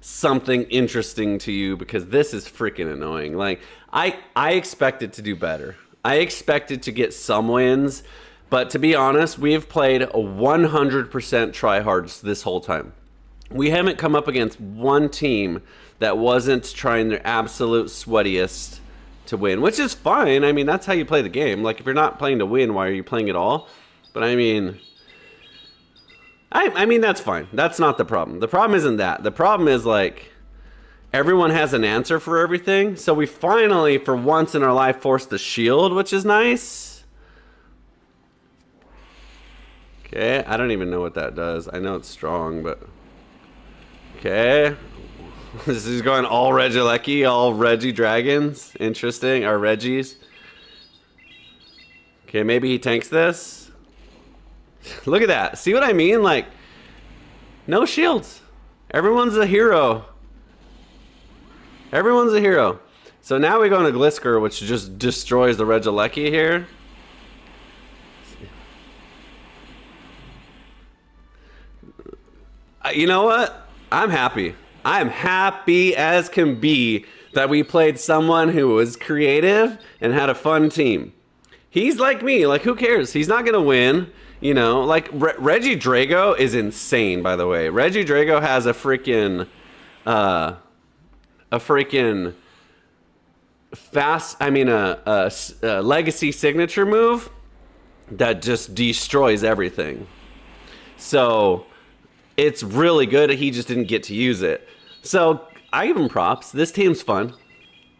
[SPEAKER 2] something interesting to you, because this is freaking annoying. Like, I expected to do better. I expected to get some wins, but to be honest, we've played 100% tryhards this whole time. We haven't come up against one team that wasn't trying their absolute sweatiest to win, which is fine. I mean, that's how you play the game. Like, if you're not playing to win, why are you playing at all? But I mean, I mean, that's fine. That's not the problem. The problem isn't that. The problem is, like, everyone has an answer for everything. So we finally, for once in our life, forced a shield, which is nice. Okay, I don't even know what that does. I know it's strong, but... Okay. This is going all Regieleki, all Regidragons. Interesting. Or Regis. Okay, maybe he tanks this. Look at that. See what I mean? Like, no shields. Everyone's a hero. Everyone's a hero. So now we go into Gliscor, which just destroys the Regieleki here. You know what? I'm happy. I'm happy as can be that we played someone who was creative and had a fun team. He's like me. Like, who cares? He's not going to win. You know, like, Regidrago is insane, by the way. Regidrago has a freaking fast, I mean, a legacy signature move that just destroys everything. So, it's really good. He just didn't get to use it. So, I give him props. This team's fun.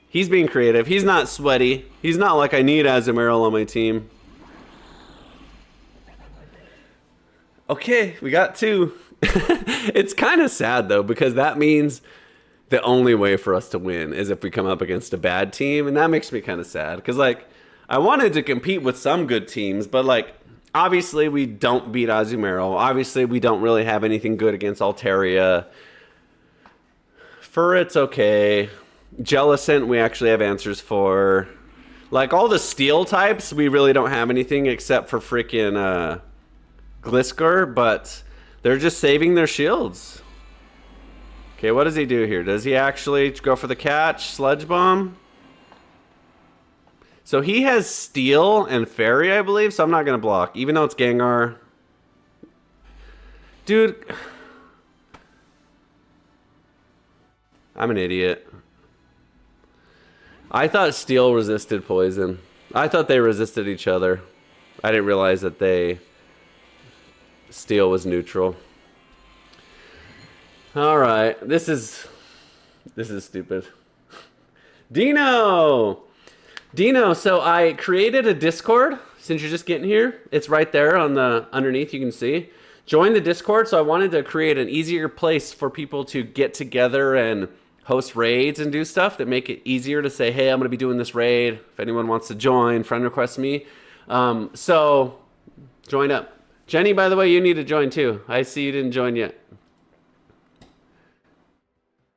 [SPEAKER 2] He's being creative. He's not sweaty. He's not like, I need Azumarill on my team. Okay, we got 2. It's kind of sad, though, because that means the only way for us to win is if we come up against a bad team, and that makes me kind of sad. Because, like, I wanted to compete with some good teams, but, like, obviously we don't beat Azumarill. Obviously we don't really have anything good against Altaria. Furret's okay. Jellicent we actually have answers for. Like, all the steel types, we really don't have anything except for freaking Gliscor, but they're just saving their shields. Okay, what does he do here? Does he actually go for the catch? Sludge Bomb? So he has Steel and Fairy, I believe, so I'm not going to block, even though it's Gengar. Dude. I'm an idiot. I thought steel resisted poison. I thought they resisted each other. I didn't realize that steel was neutral. All right, this is stupid. Dino, so I created a Discord. Since you're just getting here, it's right there on the underneath. You can see. Join the Discord. So I wanted to create an easier place for people to get together and host raids and do stuff that make it easier to say, hey, I'm going to be doing this raid. If anyone wants to join, friend request me. So join up. Jenny, by the way, you need to join too. I see you didn't join yet.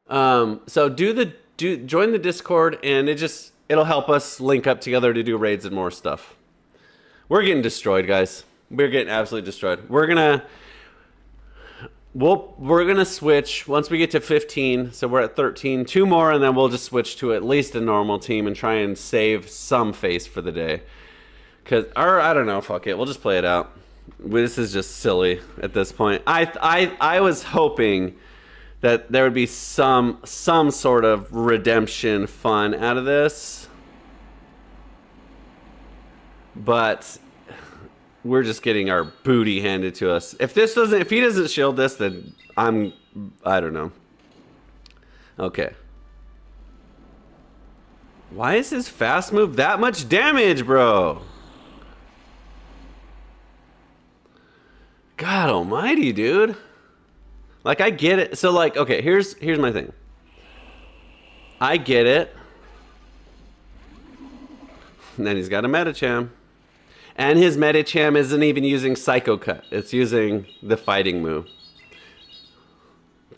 [SPEAKER 2] So join the Discord, and it'll help us link up together to do raids and more stuff. We're getting destroyed, guys. We're getting absolutely destroyed. We're gonna switch once we get to 15. So we're at 13. 2 more, and then we'll just switch to at least a normal team and try and save some face for the day. Or I don't know. Fuck it. We'll just play it out. This is just silly at this point. I was hoping that there would be some sort of redemption fun out of this. But we're just getting our booty handed to us. If he doesn't shield this, then I don't know. Okay. Why is his fast move that much damage, bro? God almighty, dude. Like, I get it. So, like, okay, here's my thing. I get it. And then he's got a Medicham. And his Medicham isn't even using Psycho Cut. It's using the fighting move.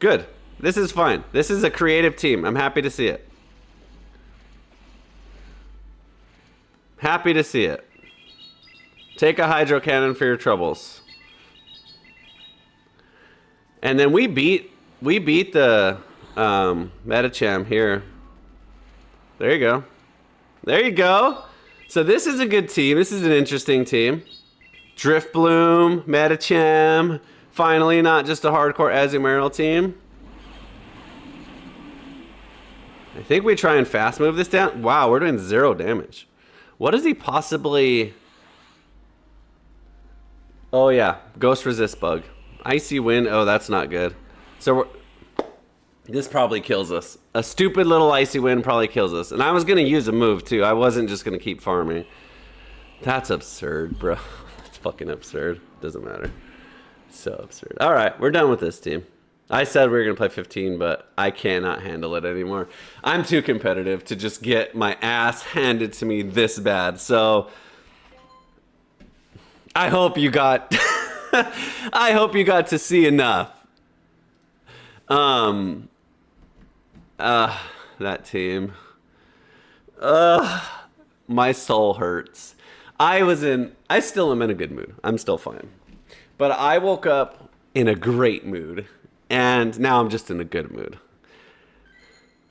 [SPEAKER 2] Good. This is fine. This is a creative team. I'm happy to see it. Happy to see it. Take a Hydro Cannon for your troubles. And then we beat the Medicham here. There you go. There you go. So this is a good team. This is an interesting team. Driftbloom, Medicham. Finally, not just a hardcore Azumarill team. I think we try and fast move this down. Wow, we're doing 0 damage. What is he possibly... Oh yeah, Ghost Resist Bug. Icy Wind. Oh, that's not good. So this probably kills us. A stupid little Icy Wind probably kills us. And I was going to use a move, too. I wasn't just going to keep farming. That's absurd, bro. That's fucking absurd. Doesn't matter. So absurd. All right, we're done with this team. I said we were going to play 15, but I cannot handle it anymore. I'm too competitive to just get my ass handed to me this bad. So I hope you got... I hope you got to see enough. That team. My soul hurts. I still am in a good mood. I'm still fine. But I woke up in a great mood. And now I'm just in a good mood.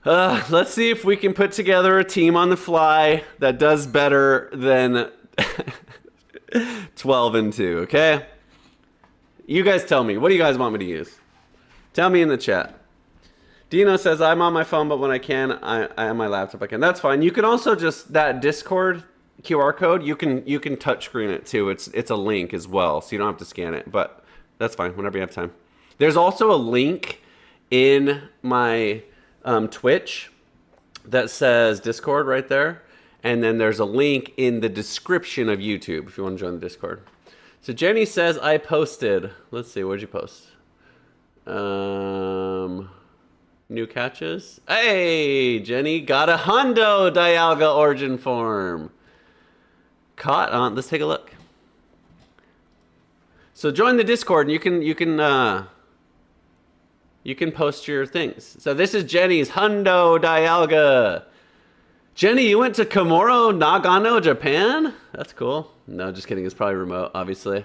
[SPEAKER 2] Let's see if we can put together a team on the fly that does better than 12-2, okay? You guys tell me. What do you guys want me to use? Tell me in the chat. Dino says, I'm on my phone, but when I can, I on my laptop I can. That's fine. You can also just, that Discord QR code, you can touchscreen it too. It's a link as well, so you don't have to scan it. But that's fine, whenever you have time. There's also a link in my Twitch that says Discord right there. And then there's a link in the description of YouTube if you want to join the Discord. So Jenny says, I posted. Let's see, where'd you post? New catches. Hey, Jenny, got a hundo Dialga origin form. Caught on. Let's take a look. So join the Discord, and you can post your things. So this is Jenny's hundo Dialga. Jenny, you went to Komoro, Nagano, Japan? That's cool. No, just kidding. It's probably remote, obviously.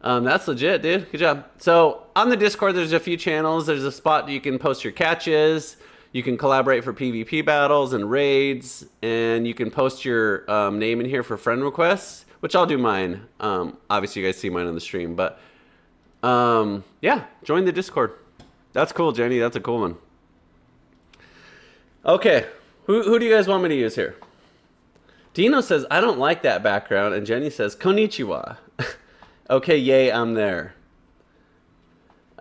[SPEAKER 2] That's legit, dude. Good job. So on the Discord, there's a few channels. There's a spot you can post your catches. You can collaborate for PvP battles and raids. And you can post your name in here for friend requests, which I'll do mine. Obviously, you guys see mine on the stream. But yeah, join the Discord. That's cool, Jenny. That's a cool one. Okay. Who do you guys want me to use here? Dino says, I don't like that background. And Jenny says, Konnichiwa. Okay, yay, I'm there. You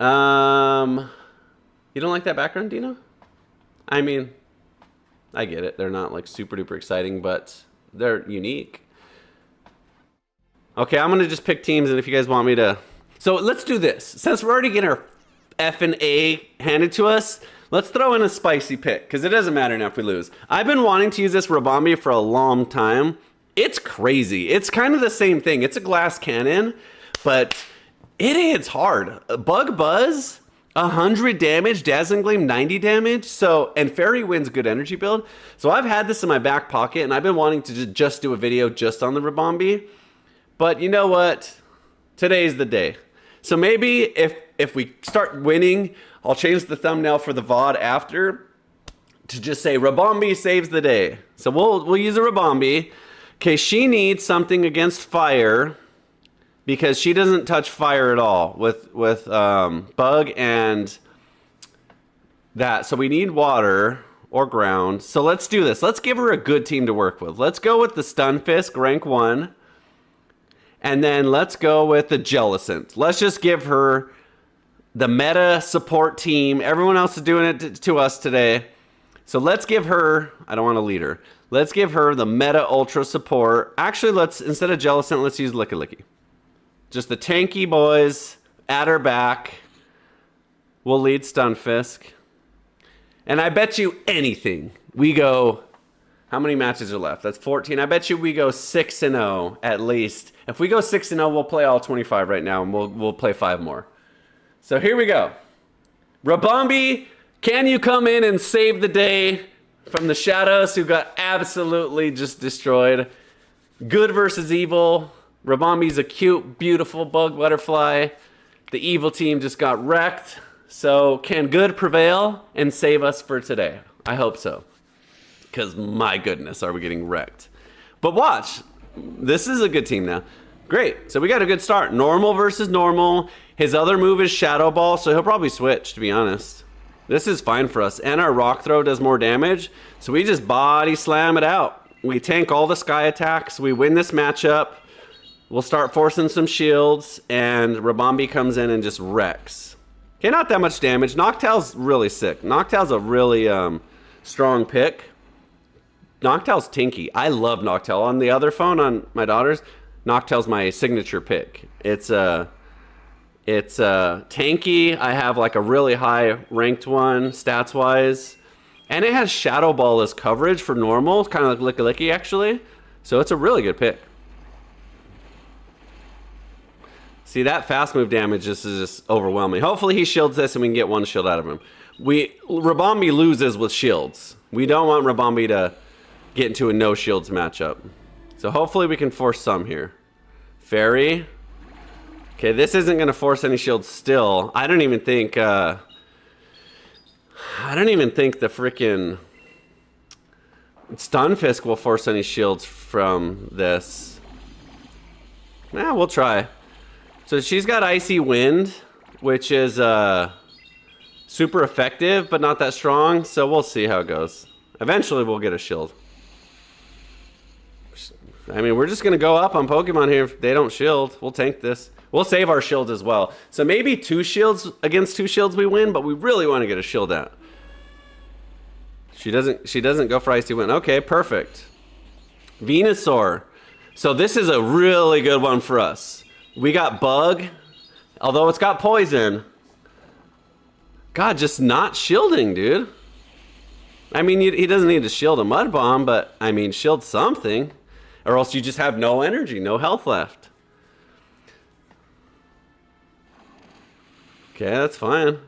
[SPEAKER 2] don't like that background, Dino? I mean, I get it. They're not like super duper exciting, but they're unique. Okay, I'm going to just pick teams, and if you guys want me to... So let's do this. Since we're already getting our F and A handed to us, let's throw in a spicy pick, because it doesn't matter now if we lose. I've been wanting to use this Rabambi for a long time. It's crazy. It's kind of the same thing. It's a glass cannon, but it hits hard. Bug Buzz, 100 damage. Dazzling Gleam, 90 damage. So, and Fairy Wind's good energy build. So I've had this in my back pocket, and I've been wanting to just do a video just on the Rabambi. But you know what? Today's the day. So maybe if we start winning, I'll change the thumbnail for the VOD after to just say Rabambi saves the day. So we'll use a Rabambi. Okay, she needs something against fire because she doesn't touch fire at all with bug and that. So we need water or ground. So let's do this. Let's give her a good team to work with. Let's go with the Stunfisk, rank 1. And then let's go with the Jellicent. Let's just give her the meta support team. Everyone else is doing it to us today. So let's give her, I don't want to lead her. Let's give her the meta ultra support. Actually, let's, instead of Jellicent, let's use Licky Licky. Just the tanky boys at her back. We'll lead Stunfisk. And I bet you anything, we go, how many matches are left? That's 14. I bet you we go 6-0 at least. If we go 6-0, we'll play all 25 right now, and we'll play 5 more. So here we go. Rabambi, can you come in and save the day from the Shadows, who got absolutely just destroyed? Good versus evil. Rabambi's a cute, beautiful bug butterfly. The evil team just got wrecked. So can good prevail and save us for today? I hope so. Because my goodness, are we getting wrecked. But watch. This is a good team now. Great. So we got a good start. Normal versus normal. His other move is Shadow Ball, so he'll probably switch, to be honest. This is fine for us. And our Rock Throw does more damage, so we just body slam it out. We tank all the sky attacks. We win this matchup. We'll start forcing some shields, and Rabambi comes in and just wrecks. Okay, not that much damage. Noctowl's really sick. Noctowl's a really strong pick. Noctowl's tinky. I love Noctowl. On the other phone, on my daughter's, Noctowl's my signature pick. It's tanky. I have like a really high ranked one stats wise, and it has Shadow Ball as coverage for normal, kind of like Licky Licky actually. So it's a really good pick. See, that fast move damage is just overwhelming. Hopefully he shields this and we can get one shield out of him. Rabambi loses with shields. We don't want Rabambi to get into a no shields matchup. So hopefully we can force some here. Fairy. Okay, this isn't going to force any shields still. I don't even think the freaking Stunfisk will force any shields from this. Nah, we'll try. So she's got Icy Wind, which is super effective, but not that strong. So we'll see how it goes. Eventually we'll get a shield. I mean, we're just going to go up on Pokemon here. If they don't shield, we'll tank this. We'll save our shields as well. So maybe 2 shields against 2 shields we win, but we really want to get a shield out. She doesn't go for Icy Wind. Okay, perfect. Venusaur. So this is a really good one for us. We got Bug, although it's got Poison. God, just not shielding, dude. I mean, he doesn't need to shield a Mud Bomb, but I mean, shield something. Or else you just have no energy, no health left. Okay, that's fine.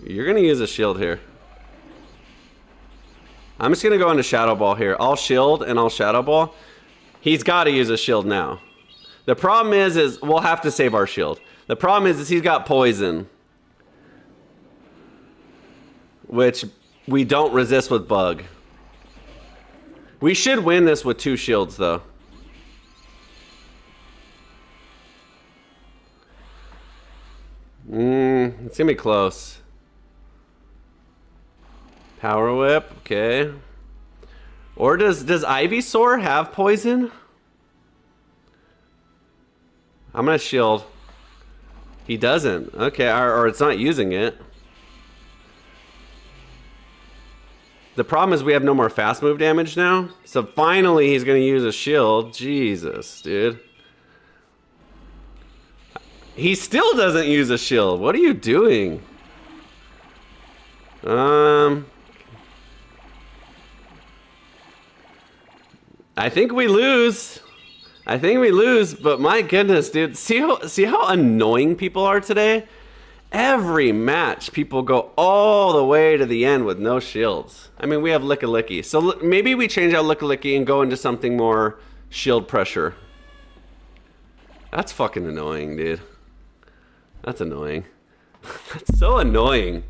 [SPEAKER 2] You're going to use a shield here. I'm just going to go into Shadow Ball here. I'll shield and I'll Shadow Ball. He's got to use a shield now. The problem is we'll have to save our shield. The problem is he's got Poison, which we don't resist with Bug. We should win this with 2 shields, though. It's gonna be close. Power Whip, okay. Or does Ivysaur have poison? I'm gonna shield. He doesn't. Okay, or it's not using it. The problem is we have no more fast move damage now. So finally he's gonna use a shield. Jesus, dude. He still doesn't use a shield. What are you doing? I think we lose. But my goodness, dude. See how annoying people are today? Every match, people go all the way to the end with no shields. I mean, we have Lickalicky. So maybe we change out Lickalicky and go into something more shield pressure. That's fucking annoying, dude. That's annoying. That's so annoying.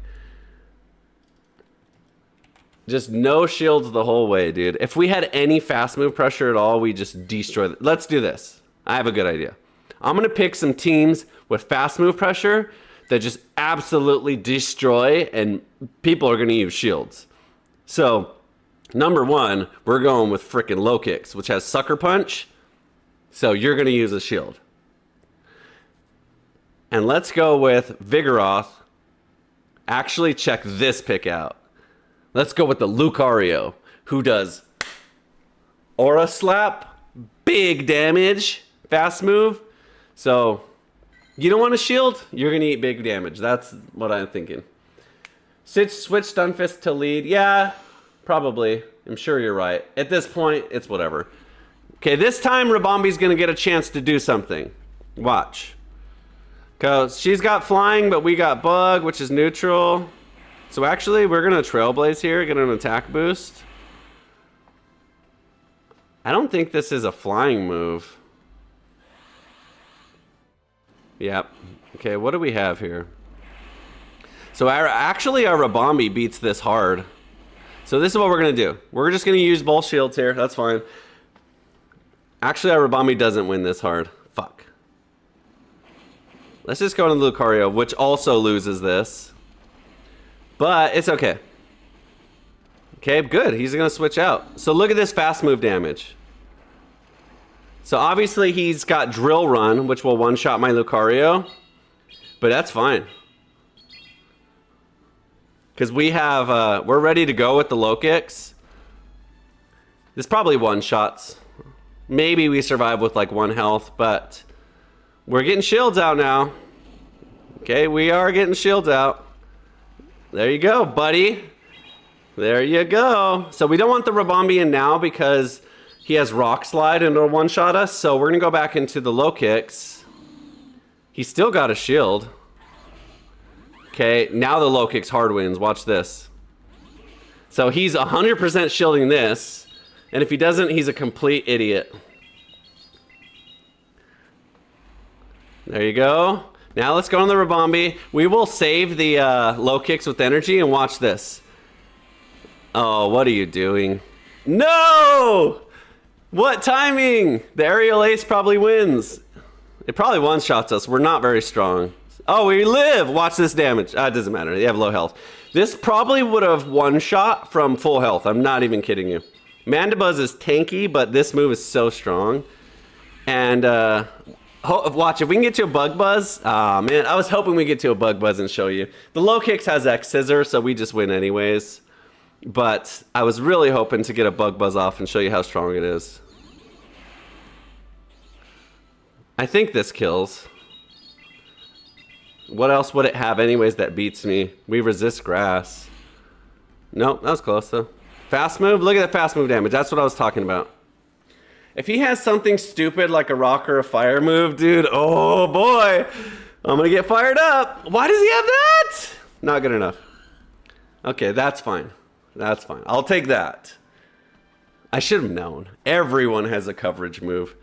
[SPEAKER 2] Just no shields the whole way, dude. If we had any fast move pressure at all, we just destroy. Let's do this. I have a good idea. I'm going to pick some teams with fast move pressure that just absolutely destroy, and people are going to use shields. So, number one, we're going with frickin' low kicks, which has sucker punch. So you're going to use a shield. And let's go with Vigoroth. Actually, check this pick out. Let's go with the Lucario, who does Aura Slap, big damage, fast move. So, you don't want a shield? You're going to eat big damage. That's what I'm thinking. Switch Stunfisk to lead. Yeah, probably. I'm sure you're right. At this point, it's whatever. Okay, this time Rabambi's going to get a chance to do something. Watch. Because she's got flying, but we got bug, which is neutral. So actually, we're going to Trailblaze here, get an attack boost. I don't think this is a flying move. Yep. Okay, what do we have here? So actually, our Rabambi beats this hard. So this is what we're going to do. We're just going to use both shields here. That's fine. Actually, our Rabambi doesn't win this hard. Fuck. Let's just go into Lucario, which also loses this. But it's okay. Okay, good. He's going to switch out. So look at this fast move damage. So obviously he's got Drill Run, which will one-shot my Lucario. But that's fine. Because we have, we're ready to go with the low kicks. This probably one-shots. Maybe we survive with like 1 health, but we're getting shields out now. Okay, we are getting shields out. There you go, buddy. There you go. So we don't want the Rabambi in now because he has Rock Slide and it'll one-shot us. So we're going to go back into the low kicks. He's still got a shield. Okay, now the low kicks hard wins. Watch this. So he's 100% shielding this. And if he doesn't, he's a complete idiot. There you go. Now let's go on the Rabambi. We will save the low kicks with energy and watch this. Oh, what are you doing? No! What timing? The aerial ace probably wins. It probably one-shots us. We're not very strong. Oh, we live! Watch this damage. It doesn't matter. They have low health. This probably would have one-shot from full health. I'm not even kidding you. Mandibuzz is tanky, but this move is so strong. And, watch, if we can get to a Bug Buzz. Ah, man, I was hoping we get to a Bug Buzz and show you. The low kicks has X Scissor, so we just win anyways. But I was really hoping to get a Bug Buzz off and show you how strong it is. I think this kills. What else would it have anyways that beats me? We resist grass. Nope, that was close though. Fast move? Look at that fast move damage. That's what I was talking about. If he has something stupid like a rock or a fire move, dude, oh boy. I'm gonna get fired up. Why does he have that? Not good enough. Okay, that's fine. That's fine. I'll take that. I should have known. Everyone has a coverage move.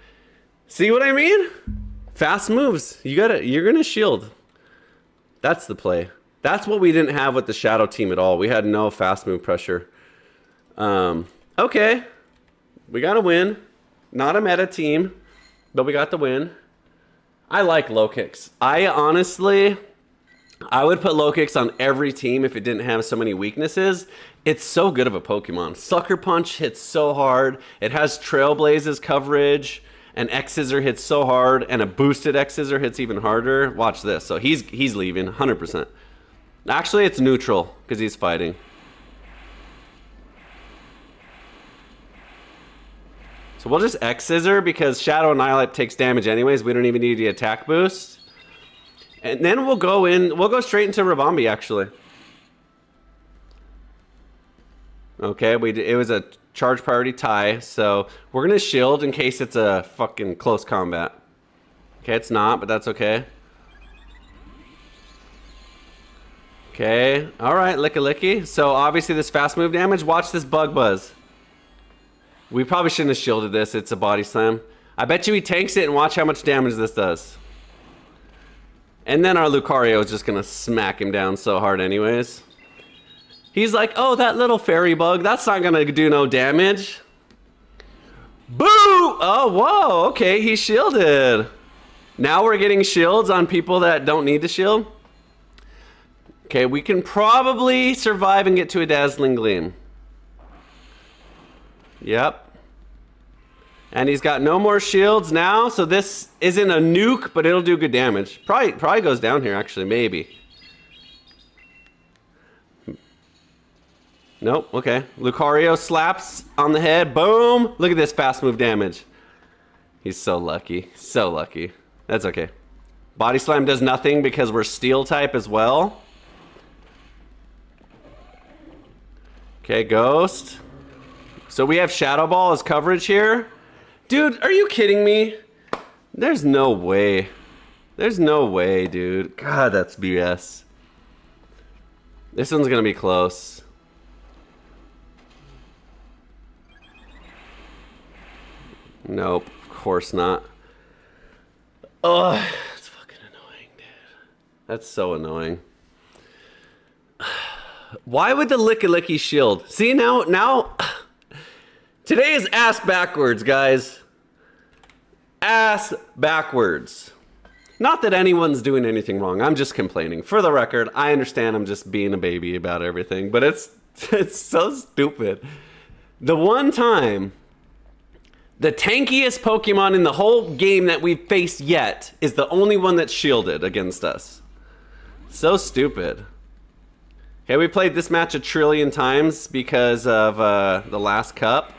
[SPEAKER 2] See what I mean? Fast moves. You're gonna shield. That's the play. That's what we didn't have with the Shadow team at all. We had no fast move pressure. Okay. We got a win. Not a meta team, but we got the win. I like low kicks. I honestly, I would put low kicks on every team if it didn't have so many weaknesses. It's so good of a Pokemon. Sucker Punch hits so hard. It has Trailblaze's coverage. An X-Scissor hits so hard, and a boosted X-Scissor hits even harder. Watch this. So he's leaving, 100%. Actually, it's neutral, because he's fighting. So we'll just X-Scissor, because Shadow Annihilate takes damage anyways. We don't even need the attack boost. And then we'll go straight into Rabambi, actually. Okay, it was a charge priority tie, so we're gonna shield in case it's a fucking close combat. Okay, it's not, but that's okay. Okay, alright, licky. So obviously this fast move damage, watch this Bug Buzz. We probably shouldn't have shielded this, it's a body slam. I bet you he tanks it and watch how much damage this does. And then our Lucario is just gonna smack him down so hard anyways. He's like, oh, that little fairy bug, that's not gonna do no damage. Boo! Oh, whoa, okay, he's shielded. Now we're getting shields on people that don't need to shield. Okay, we can probably survive and get to a Dazzling Gleam. Yep. And he's got no more shields now, so this isn't a nuke, but it'll do good damage. Probably goes down here, actually, maybe. Nope, okay. Lucario slaps on the head, boom! Look at this fast move damage. He's so lucky, so lucky. That's okay. Body Slam does nothing because we're Steel type as well. Okay, Ghost. So we have Shadow Ball as coverage here. Dude, are you kidding me? There's no way. There's no way, dude. God, that's BS. This one's gonna be close. Nope, of course not. Oh, that's fucking annoying, dude. That's so annoying. Why would the Licky shield? See, now... Today is ass backwards, guys. Ass backwards. Not that anyone's doing anything wrong. I'm just complaining. For the record, I understand I'm just being a baby about everything, but it's so stupid. The one time, the tankiest Pokemon in the whole game that we've faced yet is the only one that's shielded against us. So stupid. Okay, we played this match 1 trillion times because of the last cup.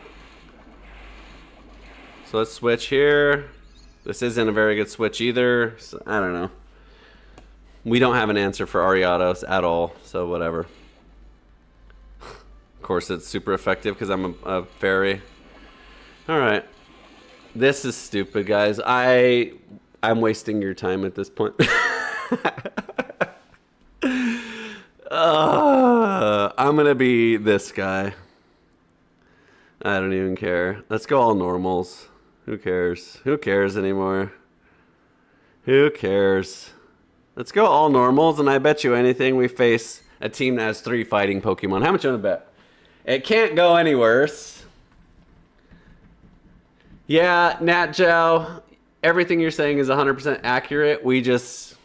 [SPEAKER 2] So let's switch here. This isn't a very good switch either. So I don't know. We don't have an answer for Ariados at all, so whatever. Of course, it's super effective because I'm a fairy. All right. This is stupid, guys. I'm wasting your time at this point. I'm gonna be this guy. I don't even care. Let's go all normals. Who cares? Who cares anymore? Who cares? Let's go all normals, and I bet you anything we face a team that has 3 fighting Pokemon. How much you want to bet? It can't go any worse. Yeah, Nat Joe, everything you're saying is 100% accurate. We're just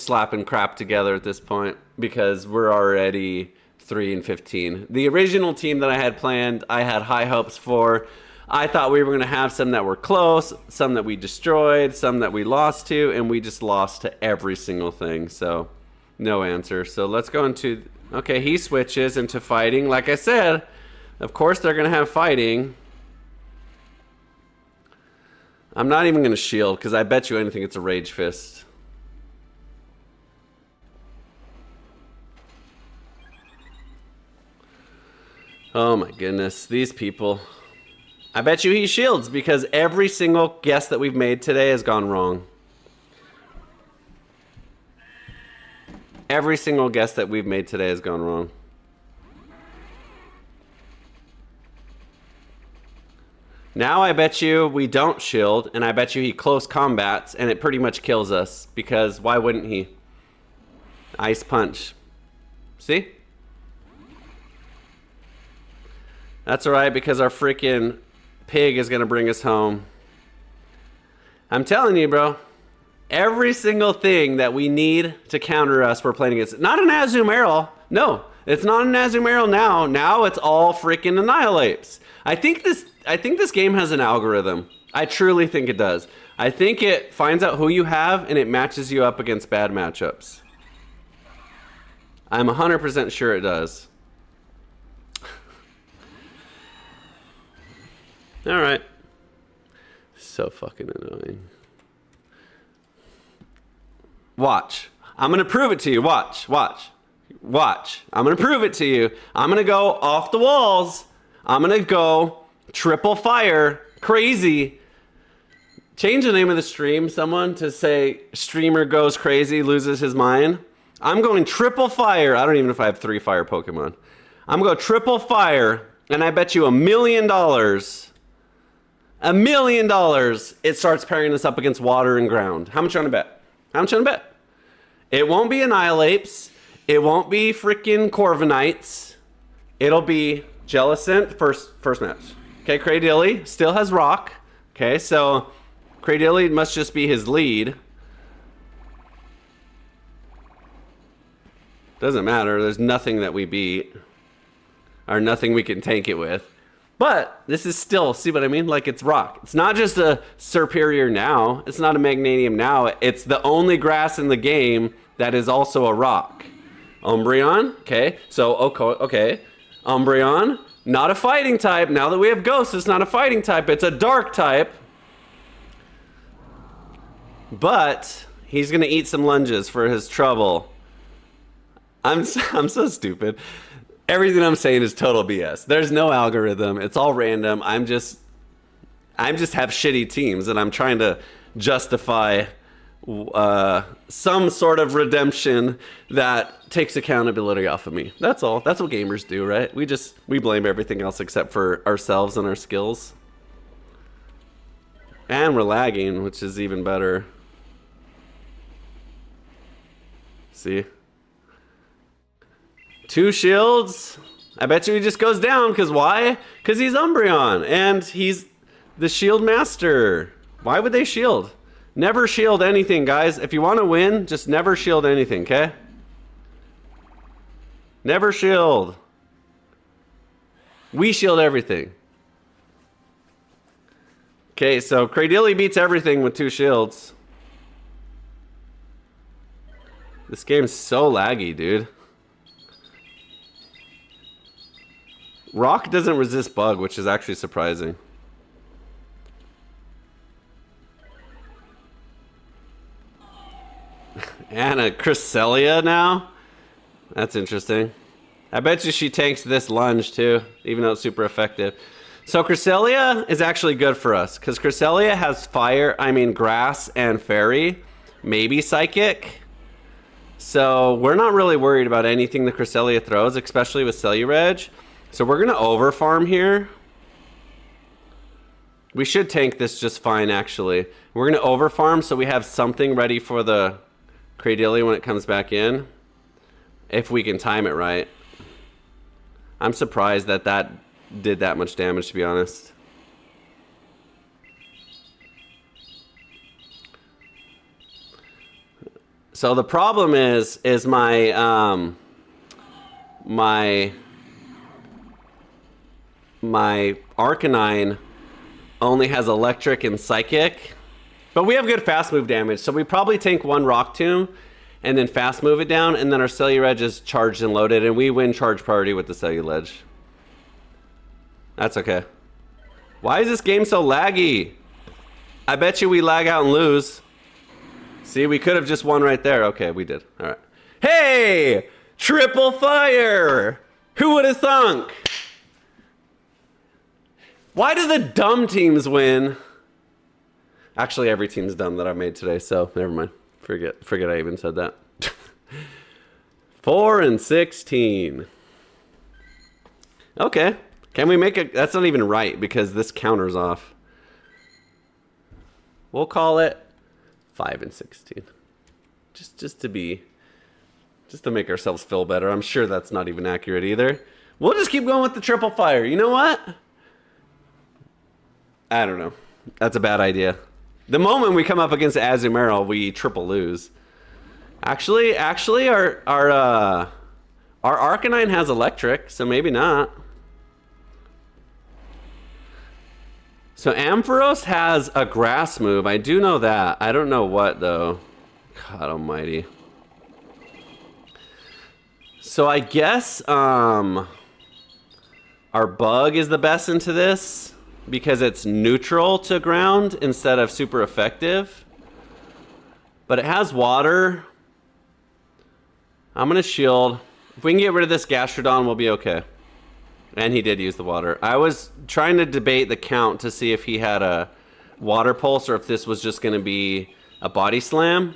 [SPEAKER 2] slapping crap together at this point because we're already 3-15. The original team that I had planned, I had high hopes for. I thought we were going to have some that were close, some that we destroyed, some that we lost to, and we just lost to every single thing. So, no answer. So let's go into... Okay, he switches into fighting. Like I said, of course they're going to have fighting. I'm not even going to shield, because I bet you anything it's a Rage Fist. Oh my goodness, these people. I bet you he shields because every single guess that we've made today has gone wrong. Every single guess that we've made today has gone wrong. Now I bet you we don't shield, and I bet you he close combats, and it pretty much kills us because why wouldn't he? Ice Punch. See? That's alright because our freaking pig is going to bring us home. I'm telling you, bro. Every single thing that we need to counter us, we're playing against. Not an Azumarill. No, it's not an Azumarill now. Now it's all freaking Annihilates. I think this game has an algorithm. I truly think it does. I think it finds out who you have and it matches you up against bad matchups. I'm 100% sure it does. All right. So fucking annoying. Watch. I'm going to prove it to you. Watch. Watch. Watch. I'm going to prove it to you. I'm going to go off the walls. I'm going to go triple fire. Crazy. Change the name of the stream, someone, to say streamer goes crazy, loses his mind. I'm going triple fire. I don't even know if I have 3 fire Pokemon. I'm going to go triple fire, and I bet you $1 million. $1 million. It starts pairing us up against water and ground. How much you want to bet? How much you want to bet? It won't be Annihilates. It won't be freaking Corviknights. It'll be Jellicent first match. Okay, Cradilly still has Rock. Okay, so Cradilly must just be his lead. Doesn't matter. There's nothing that we beat. Or nothing we can tank it with. But this is still, see what I mean? Like, it's Rock. It's not just a Superior now. It's not a Magnanium now. It's the only grass in the game that is also a Rock. Umbreon. Okay. So, okay. Umbreon. Not a fighting type. Now that we have Ghost, it's not a fighting type. It's a dark type. But he's going to eat some lunges for his trouble. I'm so stupid. Everything I'm saying is total BS. There's no algorithm. It's all random. I just have shitty teams, and I'm trying to justify some sort of redemption that takes accountability off of me. That's all. That's what gamers do, right? We blame everything else except for ourselves and our skills. And we're lagging, which is even better. See? 2 shields. I bet you he just goes down, because why? Because he's Umbreon, and he's the shield master. Why would they shield? Never shield anything, guys. If you want to win, just never shield anything, okay? Never shield. We shield everything. Okay, so Cradilly beats everything with 2 shields. This game's so laggy, dude. Rock doesn't resist bug, which is actually surprising. And a Cresselia now? That's interesting. I bet you she tanks this lunge too, even though it's super effective. So Cresselia is actually good for us, because Cresselia has grass and fairy, maybe psychic. So we're not really worried about anything the Cresselia throws, especially with Cellureg. So we're going to overfarm here. We should tank this just fine, actually. We're going to overfarm so we have something ready for the Cradilly when it comes back in. If we can time it right. I'm surprised that that did that much damage, to be honest. So the problem is my Arcanine only has electric and psychic, but we have good fast move damage, so we probably tank 1 Rock Tomb and then fast move it down, and then our Cellureg is charged and loaded, and we win charge priority with the Cellureg. That's okay. Why is this game so laggy? I bet you we lag out and lose. See, we could have just won right there. Okay, we did. All right. Hey! Triple fire! Who would have thunk? Why do the dumb teams win? Actually, every team's dumb that I've made today, so never mind. Forget I even said that. 4 and 16. Okay. Can we make it? That's not even right, because this counters off. We'll call it 5 and 16. Just to make ourselves feel better. I'm sure that's not even accurate either. We'll just keep going with the triple fire. You know what? I don't know. That's a bad idea. The moment we come up against Azumarill, we triple lose. Actually, our Arcanine has electric, so maybe not. So Ampharos has a grass move. I do know that. I don't know what though. God almighty. So I guess our bug is the best into this because it's neutral to ground instead of super effective. But it has water. I'm gonna shield. If we can get rid of this Gastrodon, we'll be okay. And he did use the water. I was trying to debate the count to see if he had a water pulse or if this was just gonna be a body slam.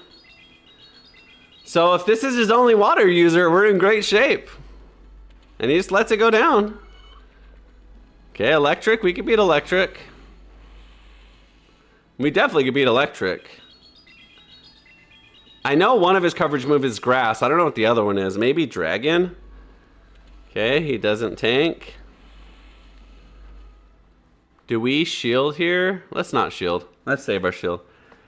[SPEAKER 2] So if this is his only water user, we're in great shape. And he just lets it go down. Okay, electric, we can beat electric. We definitely could beat electric. I know one of his coverage moves is grass. I don't know what the other one is. Maybe dragon? Okay, he doesn't tank. Do we shield here? Let's not shield. Let's save our shield.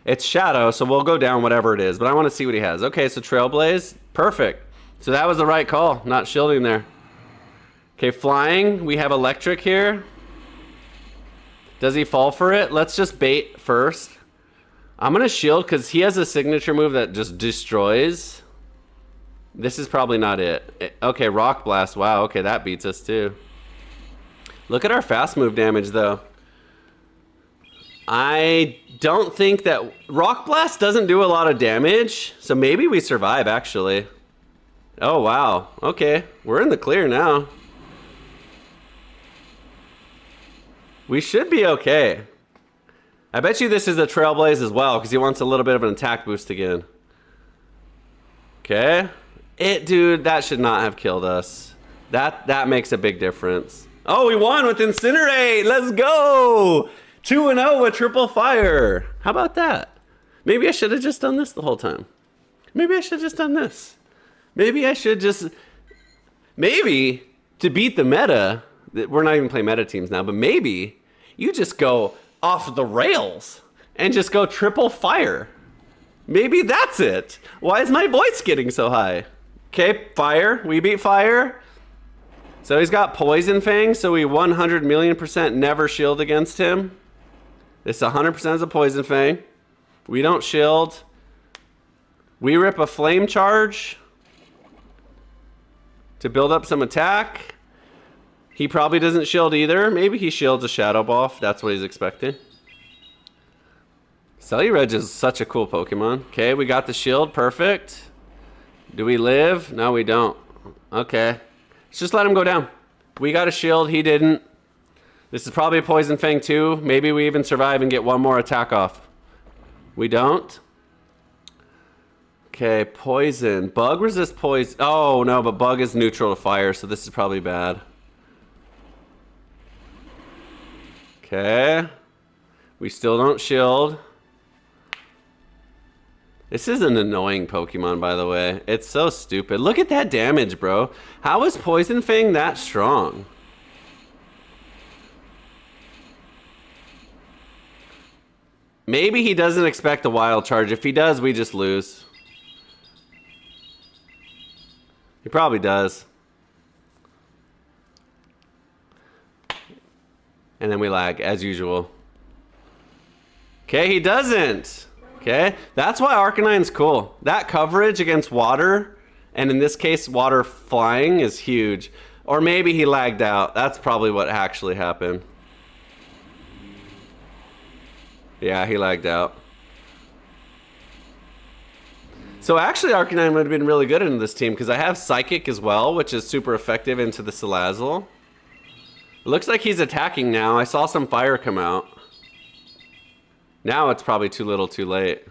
[SPEAKER 2] It's shadow, so we'll go down whatever it is. But I want to see what he has. Okay, so Trailblaze. Perfect. So that was the right call. Not shielding there. Okay, flying. We have electric here. Does he fall for it? Let's just bait first. I'm going to shield because he has a signature move that just destroys. This is probably not it. Okay, Rock Blast. Wow, okay, that beats us too. Look at our fast move damage though. I don't think that... Rock Blast doesn't do a lot of damage, so maybe we survive actually. Oh wow, okay. We're in the clear now. We should be okay. I bet you this is a Trailblaze as well, because he wants a little bit of an attack boost again. Okay. Dude, that should not have killed us. That makes a big difference. Oh, we won with Incinerate! Let's go! 2-0 with triple fire. How about that? Maybe I should have just done this the whole time. Maybe I should have just done this. Maybe I should just... Maybe, to beat the meta, we're not even playing meta teams now, but maybe you just go off the rails and just go triple fire. Maybe that's it. Why is my voice getting so high? Okay, fire. We beat fire. So he's got Poison Fang, so we 100,000,000% never shield against him. This 100% is a Poison Fang. We don't shield. We rip a Flame Charge to build up some attack. He probably doesn't shield either. Maybe he shields a Shadow Ball if that's what he's expecting. Celebi is such a cool Pokemon. Okay, we got the shield. Perfect. Do we live? No, we don't. Okay. Let's just let him go down. We got a shield. He didn't. This is probably a Poison Fang too. Maybe we even survive and get one more attack off. We don't. Okay, poison. Bug resist poison. Oh, no, but bug is neutral to fire, so this is probably bad. Okay. We still don't shield. This is an annoying Pokemon, by the way. It's so stupid. Look at that damage, bro. How is Poison Fang that strong? Maybe he doesn't expect a wild charge. If he does, we just lose. He probably does. And then we lag, as usual. Okay, he doesn't. Okay, that's why Arcanine's cool. That coverage against water, and in this case, water flying, is huge. Or maybe he lagged out. That's probably what actually happened. Yeah, he lagged out. So actually, Arcanine would have been really good in this team, because I have Psychic as well, which is super effective into the Salazzle. It looks like he's attacking now. I saw some fire come out. Now it's probably too little too late.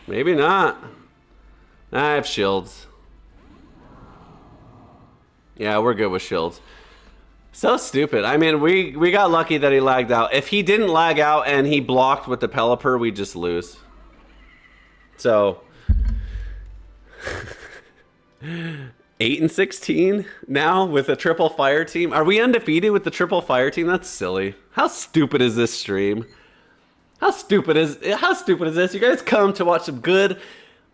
[SPEAKER 2] Maybe not. I have shields. Yeah, we're good with shields. So stupid. I mean, we got lucky that he lagged out. If he didn't lag out and he blocked with the Pelipper, we'd just lose. So... 8 and 16 now with a triple fire team. Are we undefeated with the triple fire team? That's silly. How stupid is this stream? How stupid is this? You guys come to watch some good,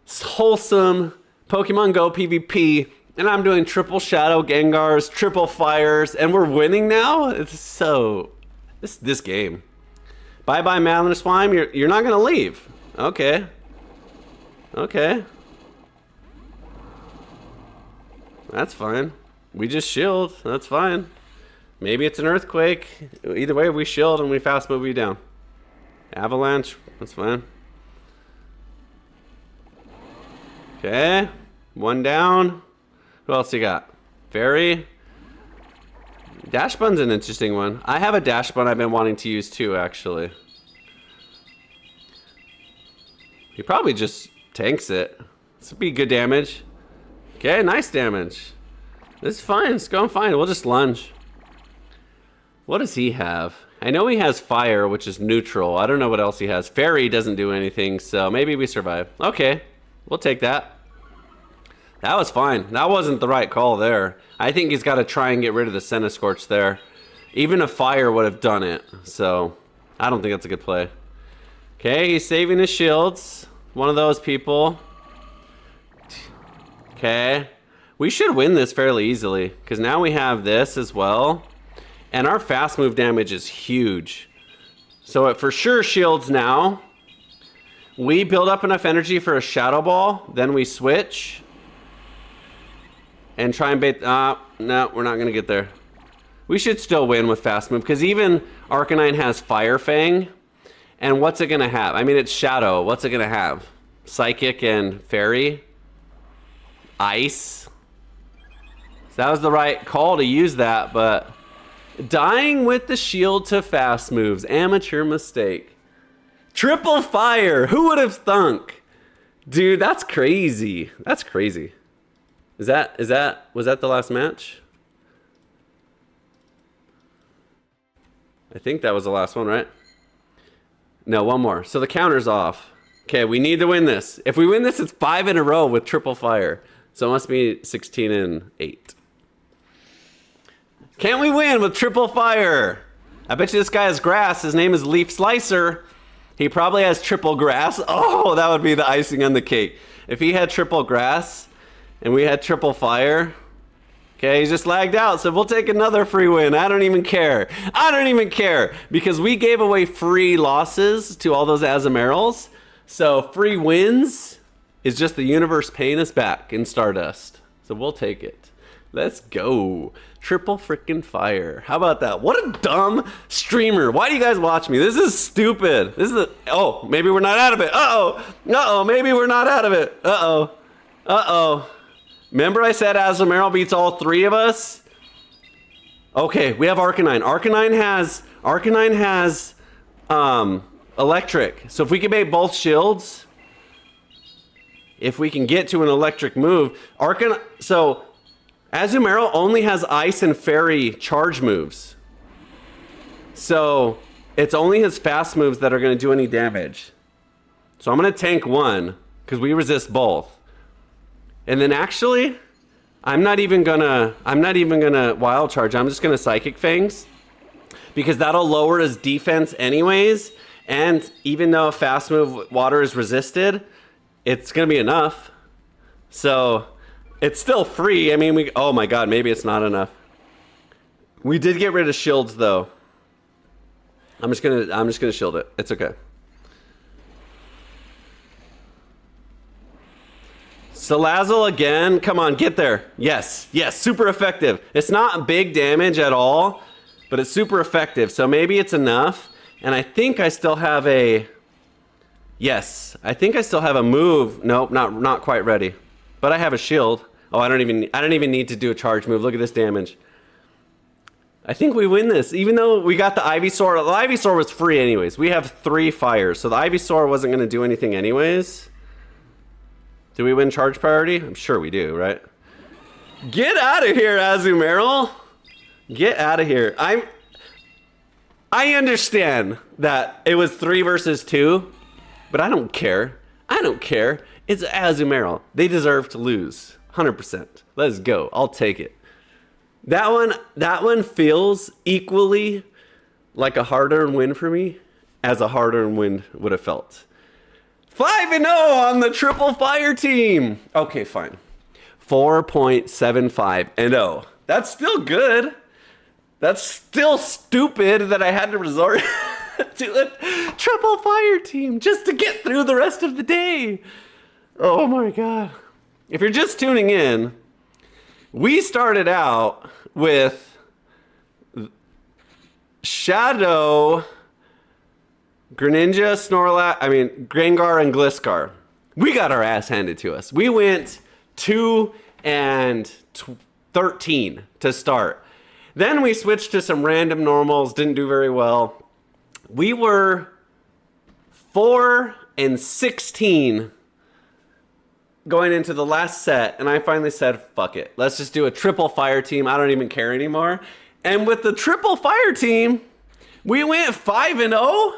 [SPEAKER 2] wholesome Pokemon Go PvP, and I'm doing triple Shadow Gengars, triple fires, and we're winning now? It's so... This game. Bye-bye, Madeline Slime. You're not gonna leave. Okay. Okay. That's fine. We just shield. That's fine. Maybe it's an earthquake. Either way, we shield and we fast move you down. Avalanche. That's fine. Okay. One down. Who else you got? Fairy. Dash Bun's an interesting one. I have a Dash Bun I've been wanting to use too, actually. He probably just tanks it. This would be good damage. Okay, nice damage. This is fine. It's going fine. We'll just lunge. What does he have? I know he has fire, which is neutral. I don't know what else he has. Fairy doesn't do anything, so maybe we survive. Okay, we'll take that. That was fine. That wasn't the right call there. I think he's got to try and get rid of the Centiskorch there. Even a fire would have done it, so I don't think that's a good play. Okay, he's saving his shields. One of those people. Okay. We should win this fairly easily, because now we have this as well. And our fast move damage is huge. So it for sure shields now. We build up enough energy for a Shadow Ball, then we switch. And try and bait... no, we're not going to get there. We should still win with fast move, because even Arcanine has Fire Fang. And what's it going to have? I mean, it's Shadow. What's it going to have? Psychic and Fairy? Ice? So that was the right call to use that, but... Dying with the shield to fast moves. Amateur mistake. Triple fire! Who would have thunk? Dude, that's crazy. That's crazy. Was that the last match? I think that was the last one, right? No, one more. So the counter's off. Okay, we need to win this. If we win this, it's 5 in a row with triple fire. So it must be 16 and 8. Can't we win with triple fire? I bet you this guy has grass. His name is Leaf Slicer. He probably has triple grass. Oh, that would be the icing on the cake. If he had triple grass and we had triple fire. Okay, he's just lagged out, so we'll take another free win. I don't even care. I don't even care, because we gave away free losses to all those Azumarils. So free wins is just the universe paying us back in Stardust. So we'll take it. Let's go. Triple freaking fire. How about that? What a dumb streamer. Why do you guys watch me? This is stupid. This is oh, maybe we're not out of it. Uh-oh. Uh-oh, maybe we're not out of it. Uh-oh. Uh-oh. Remember I said Azumaril beats all 3 of us? Okay, we have Arcanine. Arcanine has electric. So if we can make both shields, if we can get to an electric move, so Azumaril only has ice and fairy charge moves. So it's only his fast moves that are going to do any damage. So I'm going to tank one because we resist both. And then actually, I'm not even gonna wild charge. I'm just gonna Psychic Fangs, because that'll lower his defense anyways. And even though a fast move water is resisted, it's gonna be enough. So it's still free. I mean, oh my god, maybe it's not enough. We did get rid of shields though. I'm just gonna shield it. It's okay. Salazzle again. Come on, get there. Yes, yes, super effective. It's not big damage at all, but it's super effective. So maybe it's enough. And I think I still have a... Yes, I think I still have a move. Nope, not quite ready. But I have a shield. Oh, I don't even need to do a charge move. Look at this damage. I think we win this, even though we got the Ivysaur. The Ivysaur was free anyways. We have 3 fires, so the Ivysaur wasn't going to do anything anyways. Do we win charge priority? I'm sure we do, right? Get out of here, Azumaril. Get out of here. I understand that it was 3 versus 2, but I don't care. I don't care. It's Azumaril. They deserve to lose. 100%. Let's go. I'll take it. That one feels equally like a hard-earned win for me as a hard-earned win would have felt. 5-0 on the triple fire team. Okay, fine. 4.75 and 0. That's still good. That's still stupid that I had to resort to a triple fire team just to get through the rest of the day. Oh my God. If you're just tuning in, we started out with Shadow, Greninja, Gengar, and Gliscor. We got our ass handed to us. We went 2 and 13 to start. Then we switched to some random normals, didn't do very well. We were 4 and 16 going into the last set, and I finally said, fuck it. Let's just do a triple fire team. I don't even care anymore. And with the triple fire team, we went 5-0.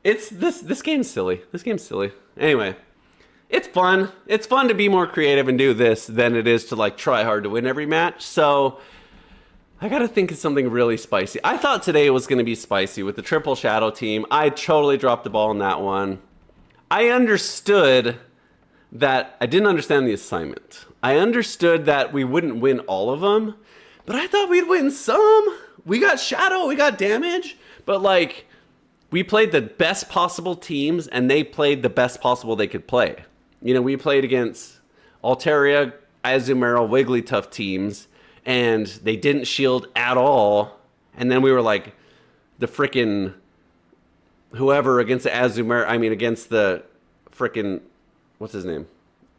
[SPEAKER 2] This game's silly. This game's silly. Anyway, it's fun. It's fun to be more creative and do this than it is to like try hard to win every match. So I gotta think of something really spicy. I thought today was gonna be spicy with the triple shadow team. I totally dropped the ball on that one. I understood that I didn't understand the assignment. I understood that we wouldn't win all of them, but I thought we'd win some. We got shadow, we got damage, but like we played the best possible teams and they played the best possible they could play. You know, we played against Altaria, Azumarill, Wigglytuff teams, and they didn't shield at all. And then we were like the frickin' whoever against the Azumarill, against the frickin', what's his name?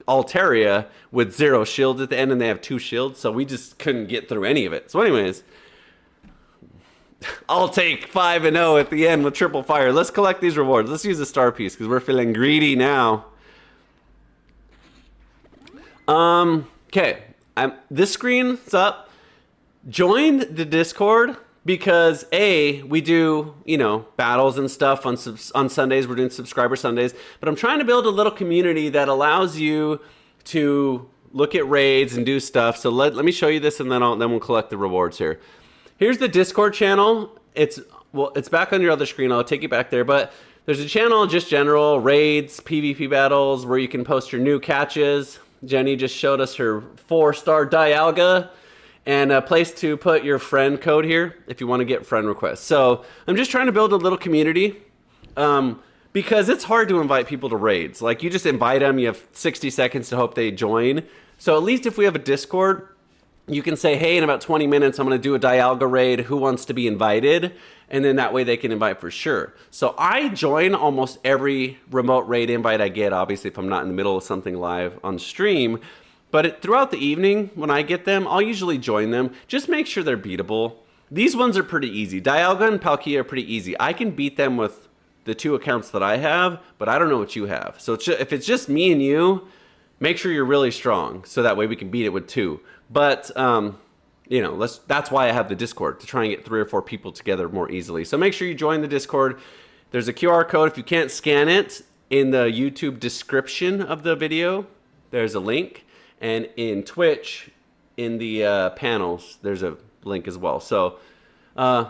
[SPEAKER 2] Altaria with 0 shields at the end, and they have 2 shields, so we just couldn't get through any of it. So anyways, I'll take 5-0 at the end with triple fire. Let's collect these rewards. Let's use a star piece because we're feeling greedy now. Okay. This screen's up. Join the Discord because we do, battles and stuff on Sundays. We're doing subscriber Sundays, but I'm trying to build a little community that allows you to look at raids and do stuff. So let me show you this, and then we'll collect the rewards here. Here's the Discord channel. It's back on your other screen. I'll take you back there, but there's a channel, just general raids, PvP battles, where you can post your new catches. Jenny just showed us her 4-star Dialga, and a place to put your friend code here if you want to get friend requests. So I'm just trying to build a little community because it's hard to invite people to raids. Like, you just invite them, you have 60 seconds to hope they join. So at least if we have a Discord, you can say, hey, in about 20 minutes, I'm going to do a Dialga raid. Who wants to be invited? And then that way they can invite for sure. So I join almost every remote raid invite I get, obviously, if I'm not in the middle of something live on stream. But throughout the evening, when I get them, I'll usually join them. Just make sure they're beatable. These ones are pretty easy. Dialga and Palkia are pretty easy. I can beat them with the 2 accounts that I have, but I don't know what you have. So if it's just me and you, make sure you're really strong, so that way we can beat it with 2. But, that's why I have the Discord, to try and get 3 or 4 people together more easily. So make sure you join the Discord. There's a QR code. If you can't scan it, in the YouTube description of the video, there's a link. And in Twitch, in the panels, there's a link as well. So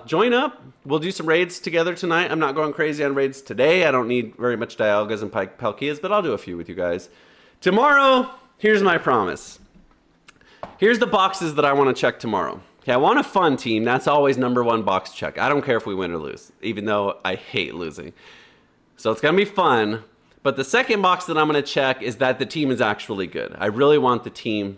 [SPEAKER 2] join up. We'll do some raids together tonight. I'm not going crazy on raids today. I don't need very much Dialgas and Palkias, but I'll do a few with you guys. Tomorrow, here's my promise. Here's the boxes that I want to check tomorrow. Okay, I want a fun team. That's always #1 box check. I don't care if we win or lose, even though I hate losing. So it's going to be fun. But the second box that I'm going to check is that the team is actually good. I really want the team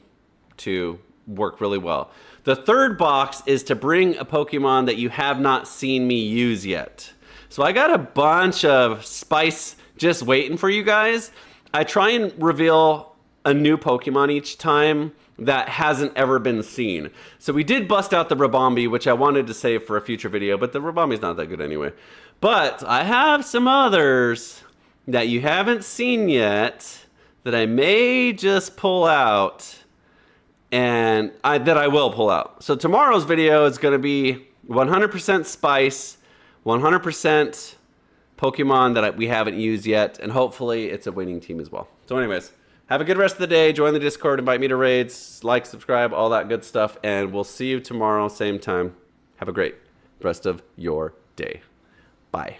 [SPEAKER 2] to work really well. The third box is to bring a Pokemon that you have not seen me use yet. So I got a bunch of spice just waiting for you guys. I try and reveal a new Pokemon each time that hasn't ever been seen. So we did bust out the Rabombi, which I wanted to save for a future video, but the Rabombi's not that good anyway. But I have some others that you haven't seen yet that I may just pull out, and that I will pull out. So tomorrow's video is going to be 100% spice, 100% Pokemon that we haven't used yet, and hopefully it's a winning team as well. So anyways, Have a good rest of the day. Join the Discord. Invite me to raids. Like, subscribe, all that good stuff. And we'll see you tomorrow, same time. Have a great rest of your day. Bye.